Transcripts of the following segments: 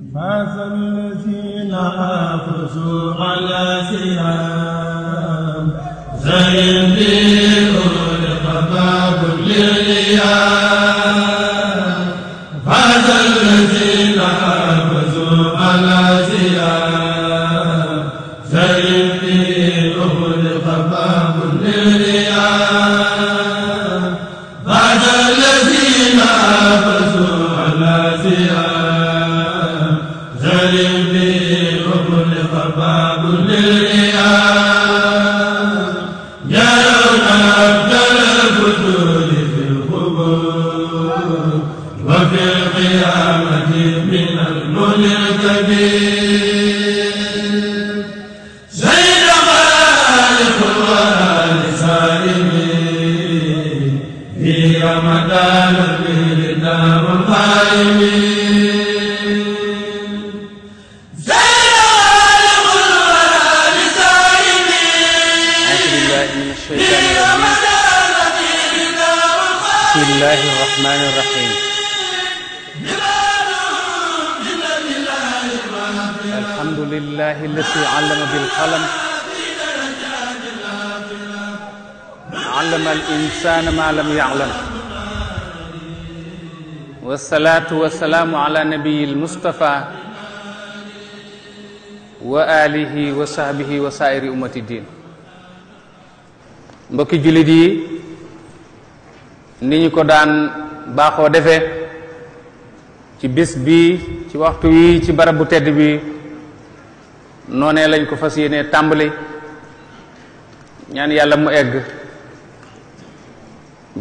فاز الذين حافظوا على سيام زين بيقول خباب لليام فاز الذين حافظوا على سيام زين بيقول خباب لليام فاز الذين حافظوا على سيام باب للرياض يرون أبدل الفتور في القبور وفي القيامة من المن الكبير زين خالق الورى لسائمين في رمضان البلدان القائمين بسم الله الرحمن الرحيم الحمد لله الذي علم بالقلم علم الإنسان ما لم يعلم والصلاة والسلام على نبي المصطفى وآله وصحبه وسائر أمة الدين mbokki jullit yi ni ñu ko daan baaxoo defee ci bis bi ci waxtu wi ci barab bu tedd bi noonee lañ ko fas yéene tàmbali ñaan yàlla mu egg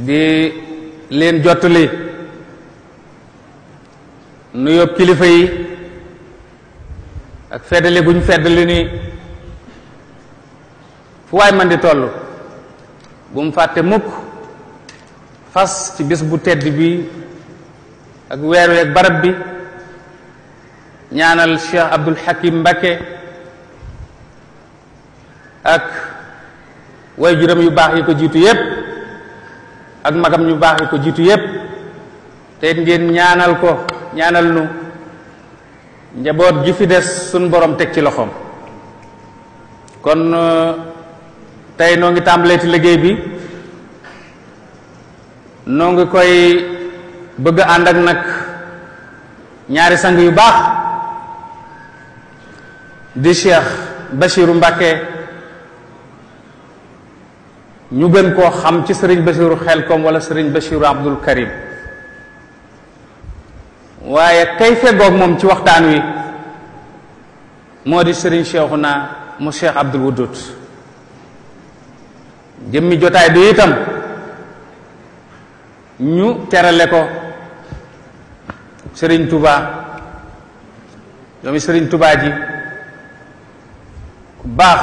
di leen jottali nuyoo kilifa yi ak feddali guñ feddali ni fu waay man di toll bu mu fàtte mukk fas ci bis bu tedd bi ak weer wi ak barab bi ñaanal Cheikh Abdul Hakim Mbakke ak way juram yu baax yi ko jiitu yépp ak magam ñu baax yi ko jiitu yépp te ngeen ñaanal ko ñaanal nu njaboot gi fi des suñ borom teg ci loxoom kon tey noo ngi tàmbalee ci liggéey bi noo ngi koy bëgg ànd ak nag ñaari sang yu baax di Cheikh Bachiru Mbakke ñu gën koo xam ci sëriñ Bachiru Xelkom wala sëriñ Bachiru Abdul Karim waaye kay feggoog moom ci waxtaan wi moo di sëriñ Cheikhuna mu Cheikh Abdul Wudud jëmmi jotaay bi itam ñu terale ko Serigne Touba doomi Serigne Touba ji ku baax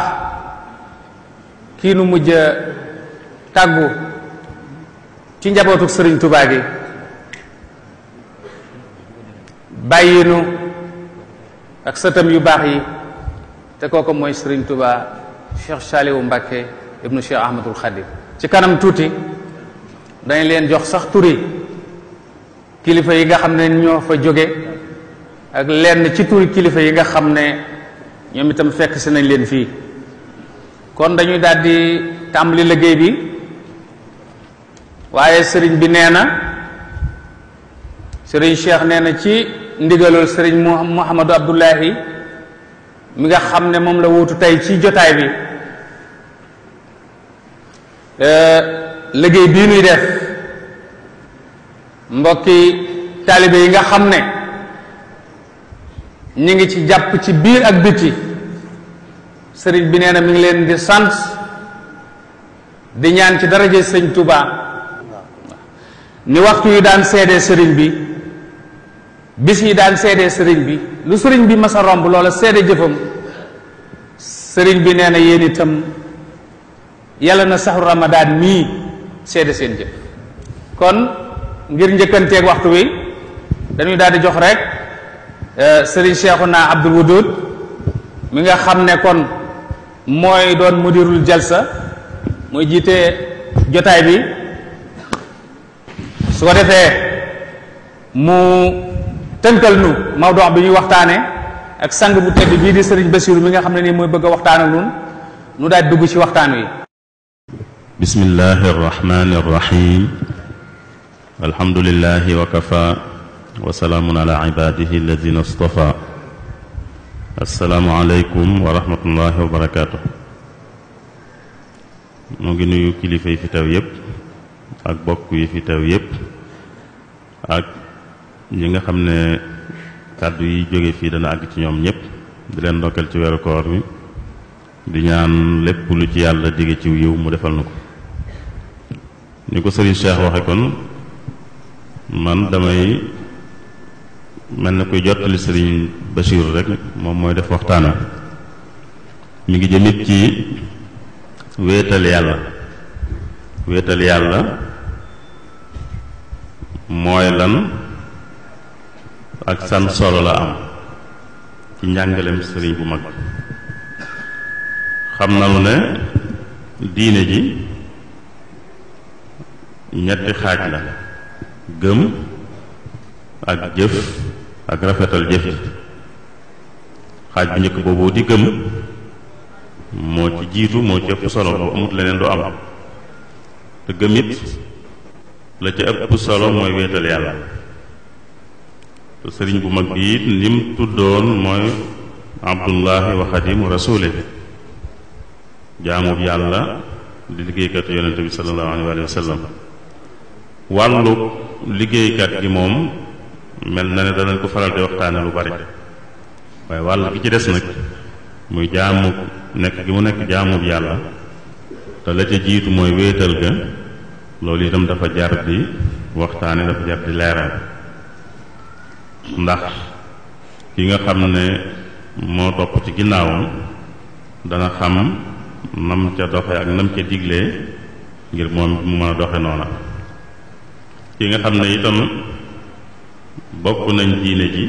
kii nu mujj tàggu ci njabootu Serigne Touba gi bàyyinu ak sëtam yu baax yi te kooku mooy Serigne Touba Cheikh Saliou Mbacké ibnu Cheikh Ahmadul Khadim ci kanam tuuti dañ leen jox sax turi kilifa yi nga xam ne ñoo fa jóge ak lenn ci turi kilifa yi nga xam ne ñoom itam fekk si nañ leen fii kon dañuy daal di tàmbali liggéey bi waaye sëriñ bi nee na sëriñ Cheikh nee na ci ndigalul sëriñ Mouhamadou Abdoulahi mi nga xam ne moom la wuutu tey ci jotaay bi liggéey bii nuy def mbokki taalibe yi nga xam ne ñi ngi ci jàpp ci biir ak biti sëriñ bi nee na mi ngi leen di sant di ñaan ci daraje sëñ Touba ni waxtu yi daan seede sëriñ bi bis yi daan seede sëriñ bi lu sëriñ bi masa romb loola seede jëfam sëriñ bi nee na yéen itam yàlla na saxu ramadaan mii seede seen jëf kon ngir njëkkanteeg waxtu wi dañuy daal di jox rek sëriñ Cheikhuna Abdul Wudud mi nga xam ne kon mooy doon mudirul jalsa mooy jiite jotaay bi su ko defee mu tënkal nu mawdu bi ñuy waxtaane ak sang bu tedd bii di sëriñ Basiru mi nga xam ne nii mooy bëgg a waxtaan ak nun nu daal dugg ci waxtaan wi. bismillahi arrahmani arrahim alhamdulillahi wa kafa wa salaamun ala ibadihi alladina istafa assalaamu aleykum wa rahmatullahi wa barakaatu. mu ngi nuyu kilifa yi fi teew yépp ak bokk yi fi teew yépp ak ñi nga xam ne kàddu yi jóge fii dana àgg ci ñoom ñépp di leen ndokkeel ci weeru koor bi di ñaan lépp lu ci yàlla dige ci yiw mu defal na ko. ni ko sëriñ Cheikh waxe kon man damay mel na koy jottali sëriñ Bachir rek moom mooy def waxtaana mi ngi jëmit ci wéetal yàlla mooy lan ak san solo la am ci njàngaleem sëriñ bu mag xam nanu ne diine ji ñetti xaaj la gëm ak jëf ak rafetal jëf ji xaaj bu njëkk boobu di gëm moo ci jiitu moo ci ëpp solo boo amut leneen du am te gëm it la ca ëpp solo mooy wéetal yàlla te sëriñ bu mag bi it lim tuddoon mooy abdullahi wa xadimu rasuli jaamub yàlla di liggéeykatu yonente bi sallallahu alayhi wa sallam wàllu liggéeykat gi moom mel na ne danañ ko faral di waxtaane lu bari waaye wàll gi ci des nag muy jaamu nekk gi mu nekk jaamub yàlla te la ca jiitu mooy wéetal ga loolu itam dafa jar di waxtaane dafa jar di leeral ndax ki nga xam ne moo topp ci ginnaawam dana xam nam ca doxe ak nam ca diglee ngir moom mu mën a doxe noona ki nga xam ne itam bokk nañ diine ji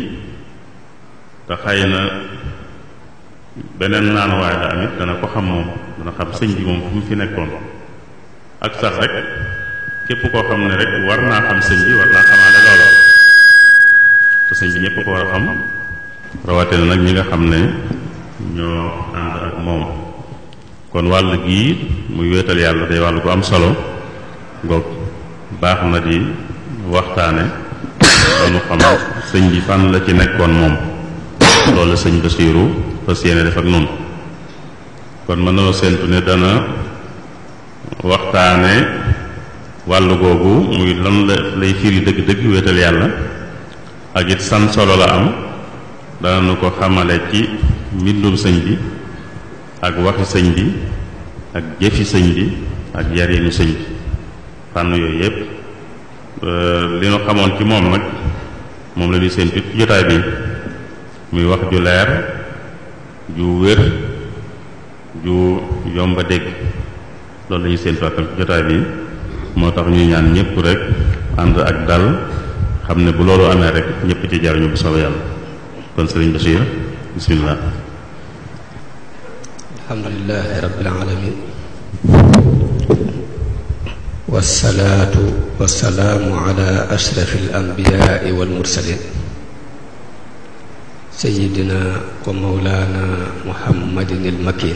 te xëy na beneen naan waaye la amit dana ko xam moom dana xam sëñ bi moom fu mu fi nekkoon ak sax rek képp koo xam ne rek war naa xam sëñ bi war naa xamaale loola te sëñ bi ñépp ko war a xam rawatina nag ñi nga xam ne ñoo ànd ak moom kon wàll gii muy wéetal yàlla day wàll gu am solo ngoog baax na di waxtaane dañu xam sëñ bi fan la ci nekkoon moom loolu sëñ Basiiru fas yéene def ak noonu kon mën na séentu ne dana waxtaane wàll googu muy lan la lay firi dëgg-dëgg wéetal yàlla ak it san solo la am dana nu ko xamale ci mbindum sëñ bi ak waxi sëñ bi ak jëfi sëñ bi ak yarinu sëñ bi fànn yooyu yépp li nu xamoon ci moom nag moom la ñuy séentu ci jotaay bi muy wax ju leer ju wér ju yomba dégg loolu la ñuy séentu ak jotaay bi moo tax ñuy ñaan ñëpp rek ànd ak dal xam ne bu loolu amee rek ñëpp ci jariñu bu soobee yàlla kon sëriñ Bachir bismillah. alhamdulillahi rabbil alamin wassalaatu wassalaamu ala ashrafil anbiyaai wal mursalin sayyidina wa mawlana muhammadin il makin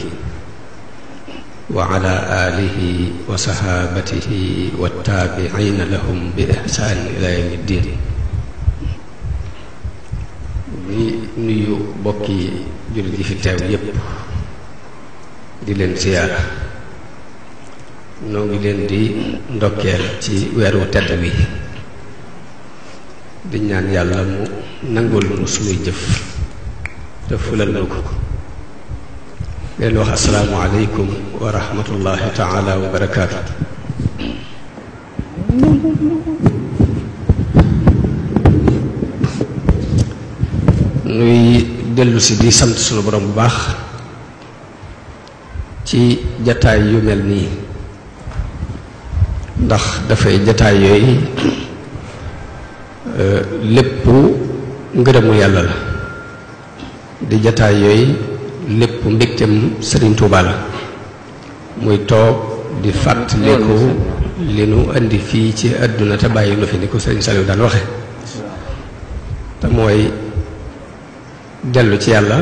wa ala alihi wa sahabatihi wa tabiina lahum bi ihsan ila yawmi ddin di nuyu bokki jullit yi fi teew yépp di leen siyaara noo ngi leen di ndokkeel ci weeru tedd wi di ñaan yàlla mu nangul nu sunuy jëf te fulal nu ko leen wax asalaamu aleykum wa rahmatullahi taala wa barakaatu. nuy dellu si di sant sunu borom bu baax ci jataay yu mel nii ndax dafay jataay yooyu lépp ngërëmu yàlla la di jataay yooyu lépp mbégtem Sëriñ Tuubaa la muy toog di fàttaliku li nu indi fii ci àdduna te bàyyi nu fi ni ko Sëriñ Saliou daan waxe te mooy dellu ci yàlla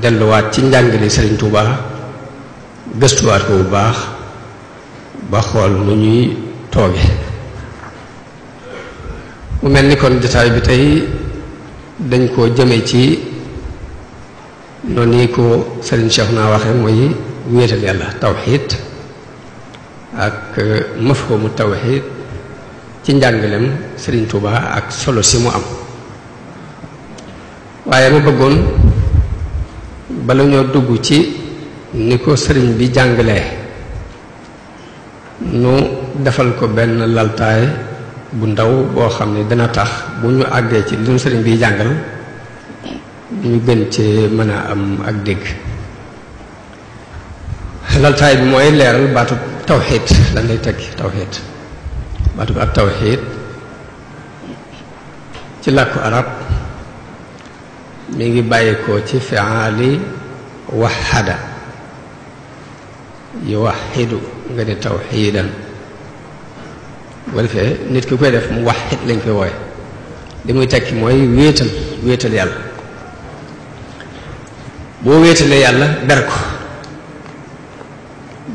delluwaat ci njàngale Sëriñ Tuubaa gëstuwaat ko bu baax ba xool nu ñuy tooge mu mel ni kon jotaay bi tey dañ koo jëme ci noonu ko Sëriñ Cheikh naa waxe mooy wéetal yàlla tawxiid ak mafhumu tawxiid ci njàngalem Sëriñ Tuubaa ak solo si mu am waaye ma bëggoon bala ñoo dugg ci ni ko sëriñ bi jàngalee nu defal ko benn laltaay bu ndaw boo xam ne dana tax bu ñu àggee ci li nu sëriñ bi jàngal ñu gën ci mën a am ak dégg laltaay bi mooy leeral baatub tawxiid lan lay tekki tawxiid baatub ak tawxiid ci làkku arab mi ngi bàyyi ko ci fi'aali waxada yuwaxidu nga ne tawxiidan bu ko defee nit ki koy def mu waxit lañ koy wooye li muy tekki mooy wéetal yàlla boo wéetalee yàlla ber ko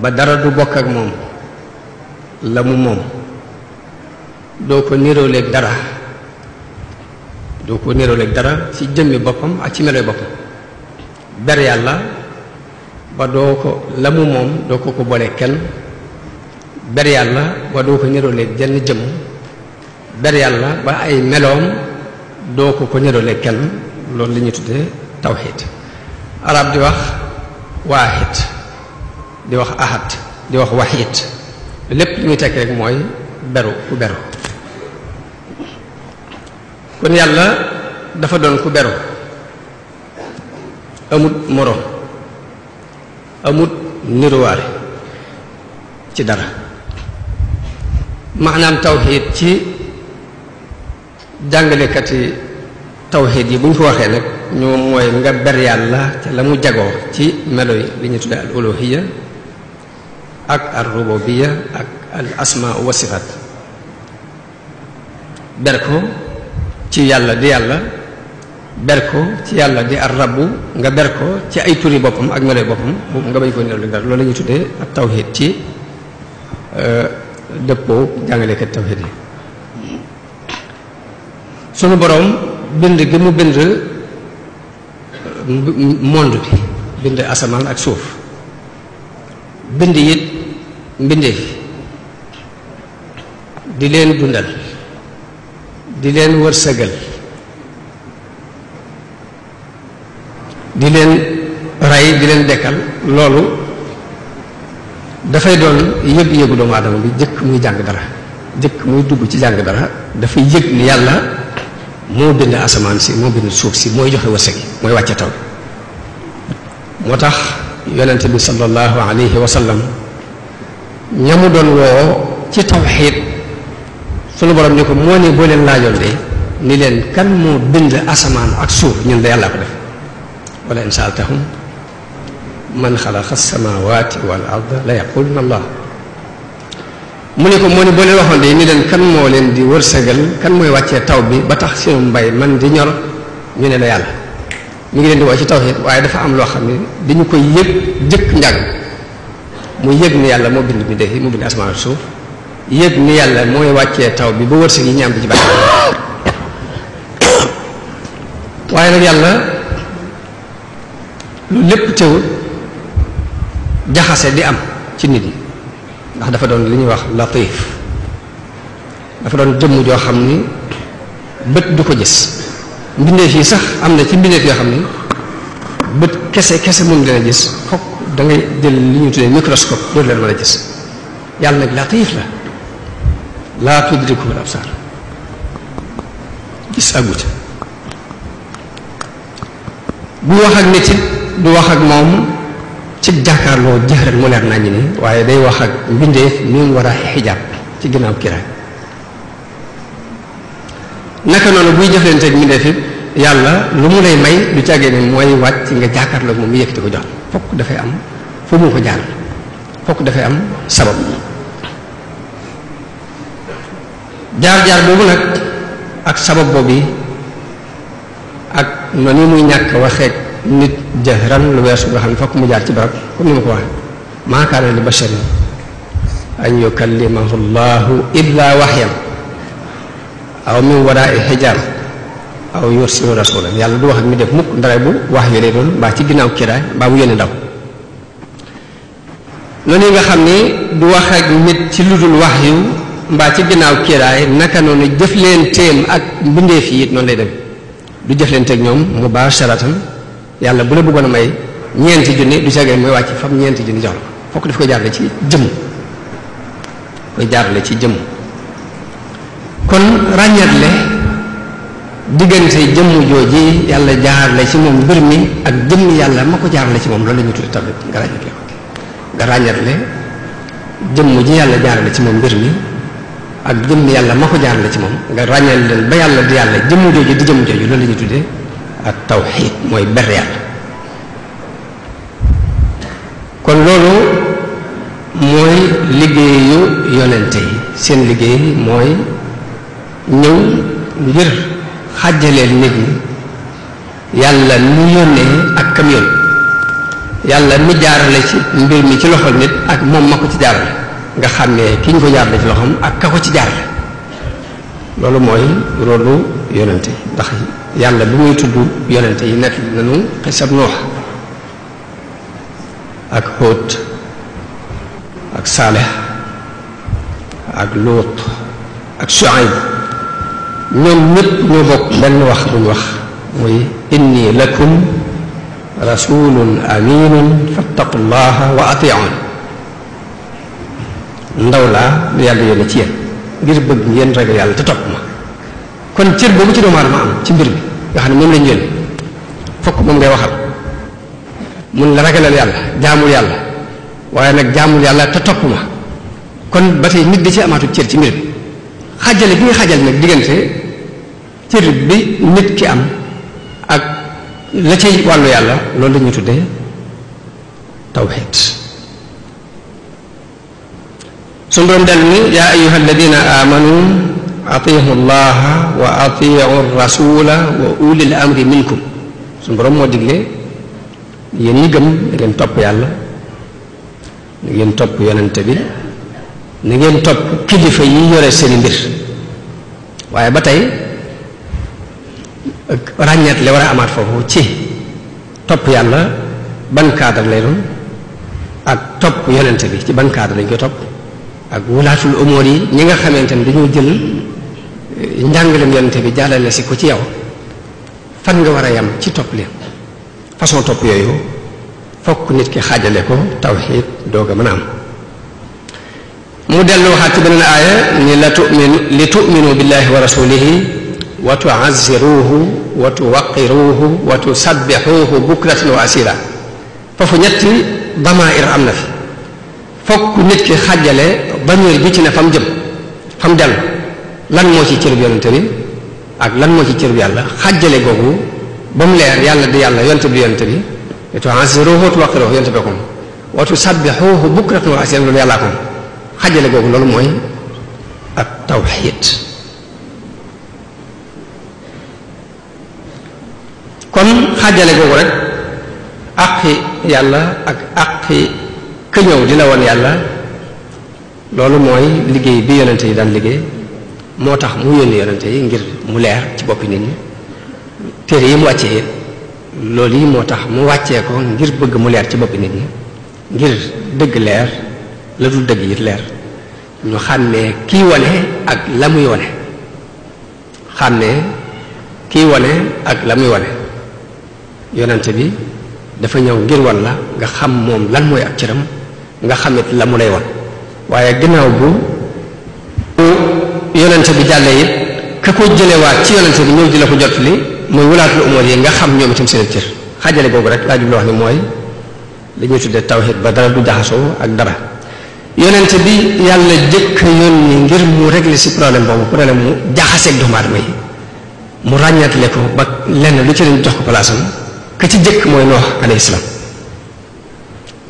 ba dara du bokk ak moom la mu moom doo ko niróoleeg dara ci jëmmi boppam ak ci meloy boppam ber yàlla ba doo ko la mu moom doo ko boole kenn ber yàlla ba doo ko niróoleeg jenn jëmm ber yàlla ba ay meloom doo ko niróoleeg kenn loolu la ñuy tuddee tawxiid arab di wax waaxid di wax ahad di wax waxiid lépp li muy tekk rek mooy beru ku beru kon yàlla dafa doon ku beru amut moroom amut niruwaale ci dara maanaam tawxiid ci jàngalekati tawxiid yi bu ñu ko waxee nag ñoom mooy nga ber yàlla ca la mu jagoo ci melo yi li ñu tuddee al uluhiyya ak al rububiyya ak al asmaa wa sifaat ber ko ci yàlla di yàlla ber ko ci yàlla di ar rabbu nga ber ko ci ay turi boppam ak meloy boppam nga bañ ko niral dara loolu la ñuy tuddee ak tawxiid ci dëppoo jàngalekat tawxiid yi sunu boroom bind gi mu bind monde bi bind asamaan ak suuf bind it mbindeef di leen dundal di leen wërsëgal di leen rey di leen dekkal loolu dafay doon yëg-yëgu doomu aadama bi jëkk muy jàng dara jëkk muy dugg ci jàng dara dafay yëg ni yàlla moo bind asamaan si moo bind suuf si mooy joxe wërsëg yi mooy wàcce taw moo tax yonent bi sallallahu alayhi wa sallam ñamu doon woo ci tawxiid sunu borom ni ko moo ne boo leen laajoon de ni leen kan moo bind asamaan ak suuf ñun de yàlla ko def wala in saaltahum man xalaqa samawati wal arda la yaquluna allah mu ne ko moo ne boo leen waxoon de ni leen kan moo leen di wërsëgal kan mooy wàccee taw bi ba tax seen mbay man di ñor ñu ne la yàlla mu ngi leen di woo ci tawxiid waaye dafa am loo xam ne dañu koy yëg jëkk njàng mu yëg ni yàlla moo bind bi def mu bind asamaan ak suuf yëg ni yàlla mooy wàccee taw bi ba wërsëg yi ñaam bi ci bàyyi waaye nag yàlla lu lépp teewul jaxase di am ci nit yi ndax dafa doon li ñuy wax latif dafa doon jëmm joo xam ni bët du ko gis mbindeef yi sax am na ci mbindeef yoo xam ni bët kese mun leen a gis fokk da ngay jël li ñuy tuddee microscope doo leen mën a gis yàlla nag latif la laa tudrikuhu al absar gis agut bu wax ak nit it du wax ak moom ci jàkkaarloo jëxërat mu leer nañu ni waaye day wax ak mbindeef ñu war a xijaab ci ginnaaw kiraay naka noonu buy jëflante ak mbindeef it yàlla lu mu lay may du càggee ne mooy wàcc nga jàkkaarloo moom mu yëkkati ko jox fokk dafay am fu mu ko jaar fokk dafay am sabab jaar-jaar boobu nag ak sabab boobu noonu muy ñàkk waxeek nit jahran lu weesu nga xam ne fokk mu jaar ci barab comme ni ma ko waxee maa kaana li basharin an yukallimahu llahu illa waxyan aw min waraai xijaab aw yursilu rasulan yàlla du wax ak mi def mukk ndare bu wax yu lay doon mbaa ci ginnaaw kiraay mbaa mu yónni ndaw noonu yi nga xam ni du wax ak nit ci lu dul wax yu mbaa ci ginnaaw kiraay naka noonu jëflenteem ak mbindeef yi it noonu lay dem du jëflenteeg ñoom mubasharatan yàlla bu la bëggoon a may ñeenti junni du jege mooy wàcc fam ñeenti junni jox la fokk daf koy jaarale ci jëmm koy jaarale ci jëmm kon ràññatle diggante jëmm jooji yàlla jaarale ci moom mbir mi ak jëmm yàlla ma ko jaarale ci moom loolu la ñu tudde tawhid nga ràññatle ko nga ràññatle jëmm ji yàlla jaarale ci moom mbir mi ak jëmm yàlla ma ko jaarale ci moom nga ràññal leen ba yàlla di yàlla jëmm jooju di jëmm jooju loolu la ñu tudde ak tawhid mooy ber yàlla kon loolu mooy liggéeyu yonente yi seen liggéey mooy ñëw ngir xàjjaleel nit ñi yàlla mi yónnee ak kam yónni yàlla mi jaarale ci mbir mi ci loxol nit ak moom ma ko ci jaarale nga xam ne ki ñu ko jaarale ci loxoom ak ka ko ci jaarale loolu mooy rôlu yonente yi ndax yàlla bi muy tudd yonente yi nekk nañu xisab Nuux ak Hóot ak Saalix ak Luut ak Shuayb ñoom ñëpp ñoo bokk benn wax bu ñu wax muy inni lakum rasulun aminun fattaqullaha wa atiun ndaw laa lu yàlla yónne ci yéen ngir bëgg ngeen ragal yàlla te topp ma kon cër boobu ci doomu aadama am ci mbir mi nga xam ne moom lañ yónni fokk moom ngay waxal mun la ragalal yàlla jaamul yàlla waaye nag jaamul yàlla te topp ma kon ba tey nit di ci amaatu cër ci mbir bi xajale bi nga xajal nag diggante cër bi nit ki am ak la ci wàllu yàlla loolu la ñuy tuddee tawhid suñu borom dellu ni yaa ayuha alladina amanu atiihu llaha wa atiihu rasula wa ulil amri minkum suñu borom moo digle yéen ñi gëm na ngeen topp yàlla na ngeen topp yonente bi na ngeen topp kilifa yi yore seeni mbir waaye ba tey ràññeet li war a amaat foofu ci topp yàlla ban cadre lay doon ak topp yonente bi ci ban cadre lañ koy topp ak wulaatul umóor yi ñi nga xamante ne dañoo jël njàngaleem yonente bi jàllale si ko ci yow fan nga war a yam ci topp leen façon topp yooyu fokk nit ki xaajale ko tawxiid doog a mën a am mu dellu waxaat ci beneen aaya ni li tu'minu billahi wa rasulihi wa tu'azziruhu wa tuwaqiruhu wa tusabbixuhu bukratan wa asila foofu ñetti damair am na fi fokk nit ki xaajale damir bi ci ne fa mu jëm fa mu dellu lan moo ci cërub yonente bi ak lan moo ci cërub yàlla xaajale googu ba mu leer yàlla di yàlla yonte bi yonte bi wa tu'azziruhu wa tuwaqiruhu yonte bi ko wa tusabbixuhu bukratan wa asila loolu yàllaa ko xajale googu loolu mooy ak tawxiid kon xajale googu rek àqi yàlla ak àqi ka ñëw di la woon yàlla loolu mooy liggéey bi yonente yi daan liggéey moo tax mu yónni yonente yi ngir mu leer ci boppi nit ñi téere yi mu wàccee loolu yi moo tax mu wàccee ko ngir bëgg mu leer ci boppi nit ñi ngir dëgg leer la dul dëgg it leer ñu xàmmee kii wane ak la muy wane xàmmee kii wane ak la muy wane yonente bi dafa ñëw ngir wan la nga xam moom lan mooy ak cëram nga xamit la mu lay wan waaye ginnaaw bu yonente bi jàllee it ka ko jëlewaat ci yonente bi ñëw di la ko jot li mooy wulaatul umur yi nga xam ñoom itam seen cër xaajale googu rek laa jublu wax ni mooy li ñuy tuddee tawhid ba dara du jaxasoo ak dara yonente bi yàlla jëkk yónni ngir mu régler ci problème boobu problème mu jaxaseeg doomu aadama yi mu ràññatle ko ba lenn lu ci leen jox ko palaasam ka ci jëkk mooy Noox alayhi salaam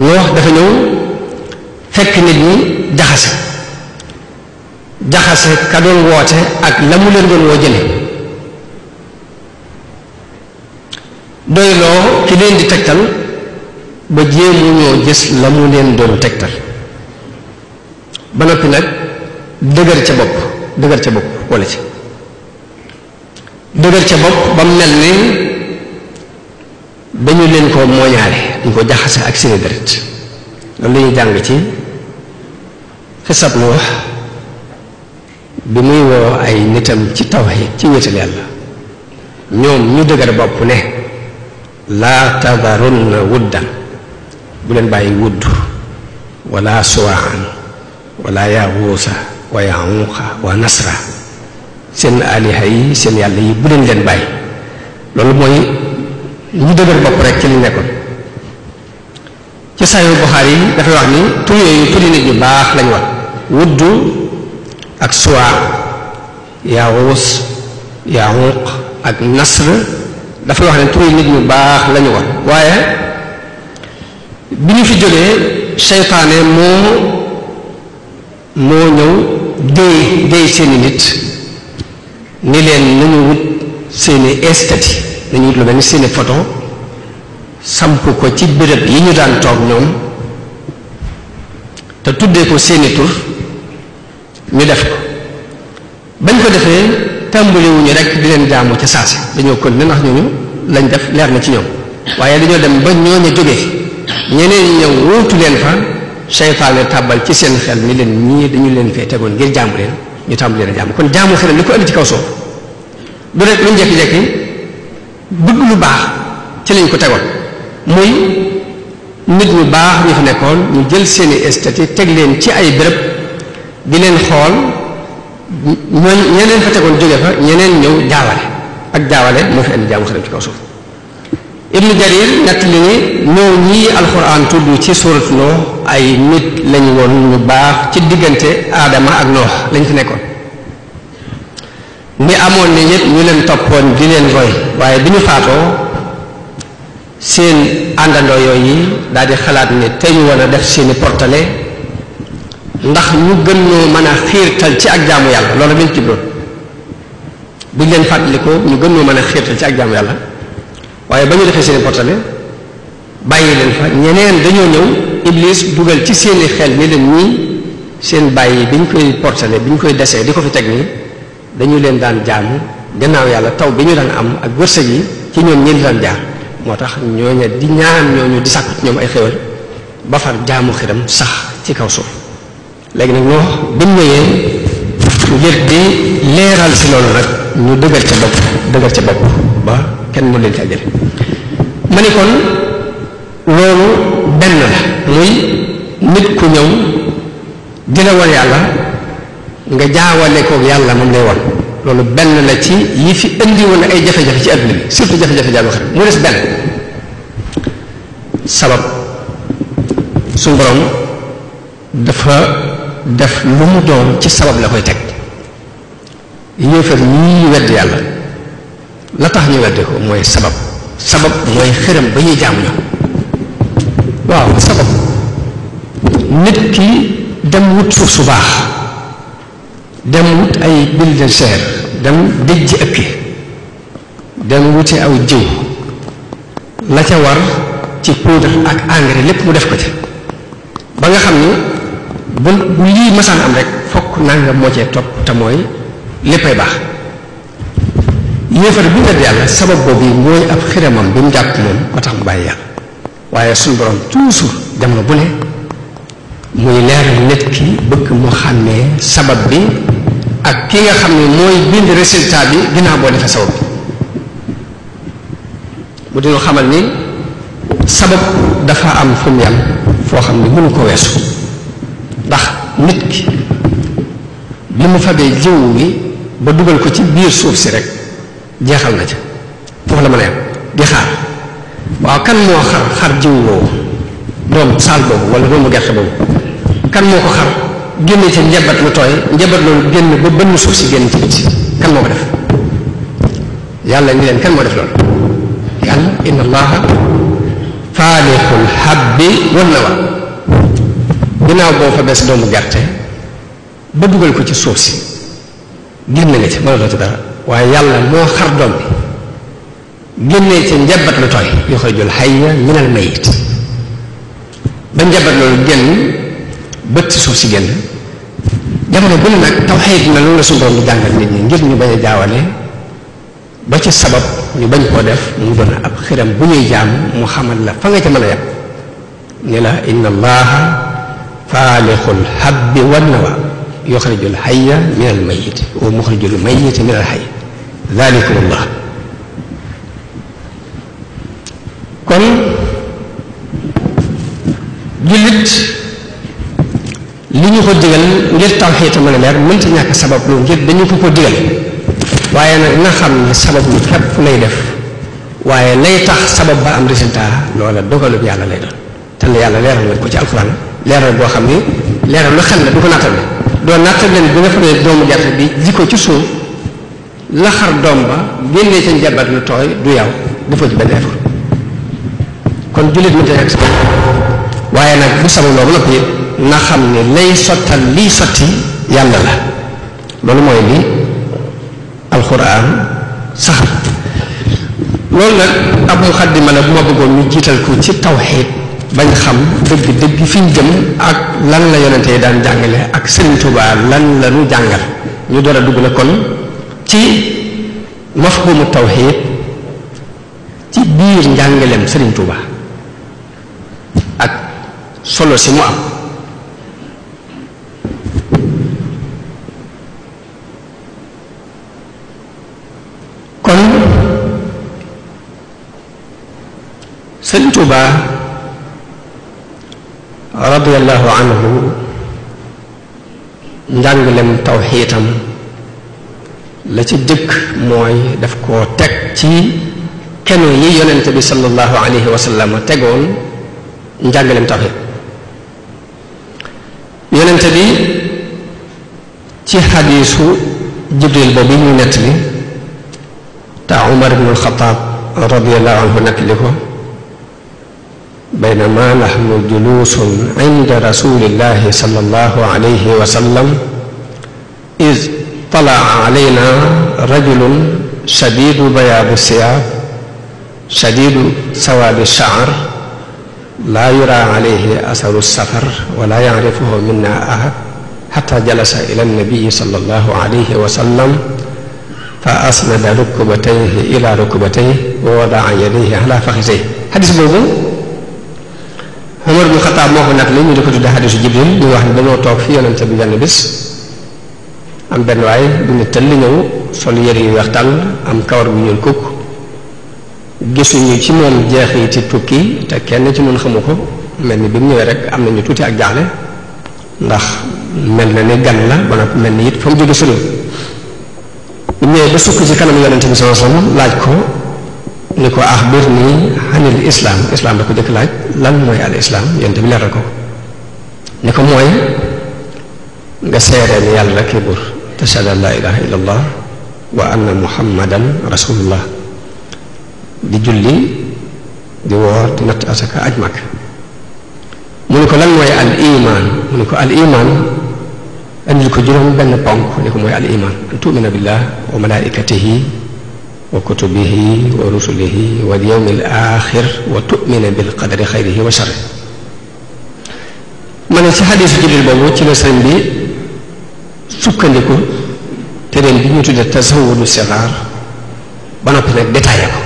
Noox dafa ñëw fekk nit ñi jaxase ka doon woote ak la mu leen doon woo jële doyloo ki leen di tegtal ba jéemu ñoo gis la mu leen doon tegtal ba noppi nag dëgër ca bopp wala ci dëgër ca bopp ba mu mel ni dañu leen ko mooñaale dañ ko jaxase ak seeni deret loolu la ñuy jàng ci xisab Nuux bi muy woo ay nitam ci tawhid ci wéetal yàlla ñoom ñu dëgër bopp ne laa tadarunna wuddan bu leen bàyyi wudd wala suwaan wala yaxuusa wa yaxuuqa wa nasra seen aliha yi seen yàlla yi bu leen leen bàyyi loolu mooy ñu dëgër bopp rek ci li nekkoon ci Sahih Bukhari yi dafay wax ni tur yooyu turi nit ñu baax lañu wax wudd ak suwaa yaxuus yaxuuq ak nasr dafay wax ne turi nit ñu baax lañu wax waaye bi ñu fi jógee seytaane moo ñëw déy seeni nit ni leen nañu wut seeni estati nañu wut lu mel ni seeni photo samp ko ci béréb yi ñu daan toog ñoom te tuddee ko seeni tur ñu def ko bañ ko defee tàmbaliwuñu rek di leen jaamu ca saasi dañoo kon ne ndax ñooñu lañ def leer na ci ñoom waaye dañoo dem ba ñooñu jógee ñeneen ñëw wóotu leen fa seytaane tàbbal ci seen xel ni leen ñii dañu leen fee tegoon ngir jaamu leen ñu tàmbali leen a jaamu kon jaamu xelam li ko indi ci kaw suuf du rek lu njekki-jekki bëgg lu baax ci lañ ko tegoon muy nit ñu baax ñu fa nekkoon ñu jël seeni estati teg leen ci ay béréb di leen xool ñooñ ñeneen fa tegoon jóge fa ñeneen ñëw jaawale ak jaawale moo fi indi jaamu xelam ci kaw suuf Ibnu Jarir nett li ni ñoo ñii alxuraan tudd ci suurat Nuux ay nit lañu woon ñu baax ci diggante aadama ak Nuux lañ fi nekkoon ni amoon ni ñit ñu leen toppoon di leen roy waaye bi ñu faatoo seen àndandoo yooyu daal di xalaat ne te ñu war a def seeni portale ndax ñu gën ñoo mën a xiirtal ci ak jaamu yàlla loolu lañ ci doon buñ leen fàttalikoo ñu gën ñoo mën a xiirtal ci ak jaamu yàlla waaye ba ñu defee seeni portale bàyyi leen fa ñeneen dañoo ñëw Iblis dugal ci seeni xel ni leen ñii seen bàyyi bi ñu koy portale bi ñu koy desee di ko fi teg nii dañu leen daan jaamu gannaaw yàlla taw bi ñu daan am ak wërsëg yi ci ñoom ñeen daan jaar moo tax ñooñu di ñaan ñooñu di sàkku ñoom ay xéwal ba far jaamu xiram sax ci kaw suuf léegi nag ñoo bi mu ñëwee ngir di leeral si loolu nag ñu dëgër ca bopp ba kenn mu leen ci àjjale ma ni kon loolu benn la muy nit ku ñëw di la war yàlla nga jaawale koog yàlla moom lay wan loolu benn la ci yi fi indi woon ay jafe-jafe ci àdduna bi surtout jafe-jafe jaamu xel mu des benn sabab suñu borom dafa def lu mu doon ci sabab la koy teg yéefar ñii wedd yàlla la tax ñu wedde ko mooy sabab mooy xërëm ba ñuy jaamu ñoom waaw sabab nit ki dem wut suuf su baax dem wut ay bulldozer dem déjji ëkki dem wuti aw jiw la ca war ci poudre ak engrais lépp mu def ko ca ba nga xam ni bu lii masaan am rek fokk nangam moo cee topp te mooy léppay baax yéefar bi wedd yàlla sabab boobu mooy ab xiramam bi mu jàpp moom ba tax mu bàyyi yàlla waaye suñu borom toujours jamono bu ne muy leeral nit ki bëgg mu xàmmee sabab bi ak ki nga xam ne mooy bind résultat bi ginnaaw boo defee sabab bi mu dina xamal ni sabab dafa am fu mu yam foo xam ne mënu ko weesu ndax nit ki bi mu fabee jiw wi ba dugal ko ci biir suuf si rek jeexal na ca foofu la mën a yam di xaar waaw kan moo xar jiw boobu doom saal boobu wala doomu gerte boobu kan moo ko xar génne ca njabat lu tooy njabat loolu génn ba bënn suuf si génn ci biti kan moo ko def yàlla ni leen kan moo def loolu yàlla inna allaha faalixul habbi wan nawa ginnaaw boo fa bes doomu gerte ba dugal ko ci suuf si génn nga ca mënatoo ci dara waaye yàlla moo xar doom bi génnee ca njabat lu tooy yuxrijul hayya minal mayyit ba njabat loolu génn bët suuf si génn jamono bu ne nag tawxiid na loolu la suñu doon jàngal nit ñi ngir ñu bañ a jaawale ba ci sabab ñu bañ koo def mu doon ab xiram bu ñuy jaam mu xamal la fa nga ca mën a yem ni la inna allaha faalixul habbi wan nawa yuxrijul hayya minal mayyit wa muxrijul mayyita minal hayy dalikumullah kon jullit li ñu ko digal ngir tawxiid mën a leer mënta ñàkk sabab lu ngir dañu ko digal waaye nag nga xam ne sabab lu képp lay def waaye lay tax sabab ba am résultat loola dogalub yàlla lay doon te la yàlla leeral na ko ci alxuraan leeral boo xam ni leeral lu xel la du ko nattale doo nattale bi nga fa ne doomu gerte bi ji ko ci suuf la xar doom ba génnee ca njabat lu tooy du yow defoo ci benn effort kon jullit mënta ñàkk sabab waaye nag bu sabab loolu noppi it na xam ne lay sottal liy sotti yàlla la loolu mooy li alxuraan sax loolu nag ab muxaddima la bu ma bëggoon ñu jiital ko ci tawxiid bañ xam dëgg fi ñu jëm ak lan la yonente yi daan jàngale ak Sëriñ Tuubaa lan la ñu jàngal ñu door a dugg na kon ci mafhumu tawxiid ci biir njàngaleem Sëriñ Tuubaa ak solo si mu am kon Sëriñ Tuubaa radiyallahu anhu njàngalem tawxiitam la ci jëkk mooy daf koo teg ci keno yi yonente bi sallallahu alayhi wa sallam tegoon njàngalem tawxiid yonente bi ci xadiisu Jibril boobu ñu nett li te Umar ibn al-Xattaab radiyallahu anhu nettali ko baynama nahnu juluusun inda rasulillahi sallallahu alayhi wa sallam iz talaa alayna rajulun shadiidu bayaadi siyaab shadiidu sawaadi sha'r laa yuraa alayhi asaru safar wa laa yacrifuhu minna ahad xataa jalasa ila nabiyi sallallahu alayhi wa sallam fa asnada rukbatayhi ila rukbatayhi wa wadaa yadayhi ala faxisayhi. xadis boobu Umar ibn Xattaab moo ko nag li ñu di ko tudde xadisu Jibril ñu wax ne dañoo toog fi yonente bi benn bis am benn waay bu ne tëll ñëw sol yëre yu weex tàll am kawar bu ñuul kukk gisuñu ci moom jeexiti tukki te kenn ci ñun xamu ko mel ni bi mu ñëwee rek am nañu tuuti ak jaaxle ndax mel na ni gan la ba noppi mel ni it fa mu jóge sunu bu ñëwee ba sukk ci kanam yonente bi sallallahu alayhi wasallam laaj ko ni ko axbirni anil islam islam da ko jëkk laaj lan mooy al islam yonente bi leeral ko ni ko mooy nga seeree ni yàlla kii buur tashhadu an la ilaha illa allah wa anna muhammadan rasulullah di julli di woor di natt asaka aj mag mu ni ko lan mooy al iman mu ni ko al iman andil ko juróom benn ponk ni ko mooy al iman an tu'mina billah wa malaikatihi wa kutubihi wa rusulihi wal yawmil axir wa tu'mina bil qadari xayrihi wa sharrihi ma ne ci xadiisu Jibril boobu ci la sëriñ bi sukkandiku téeréem bi ñu tudde tasawudu sixaar ba noppi nag détaillé ko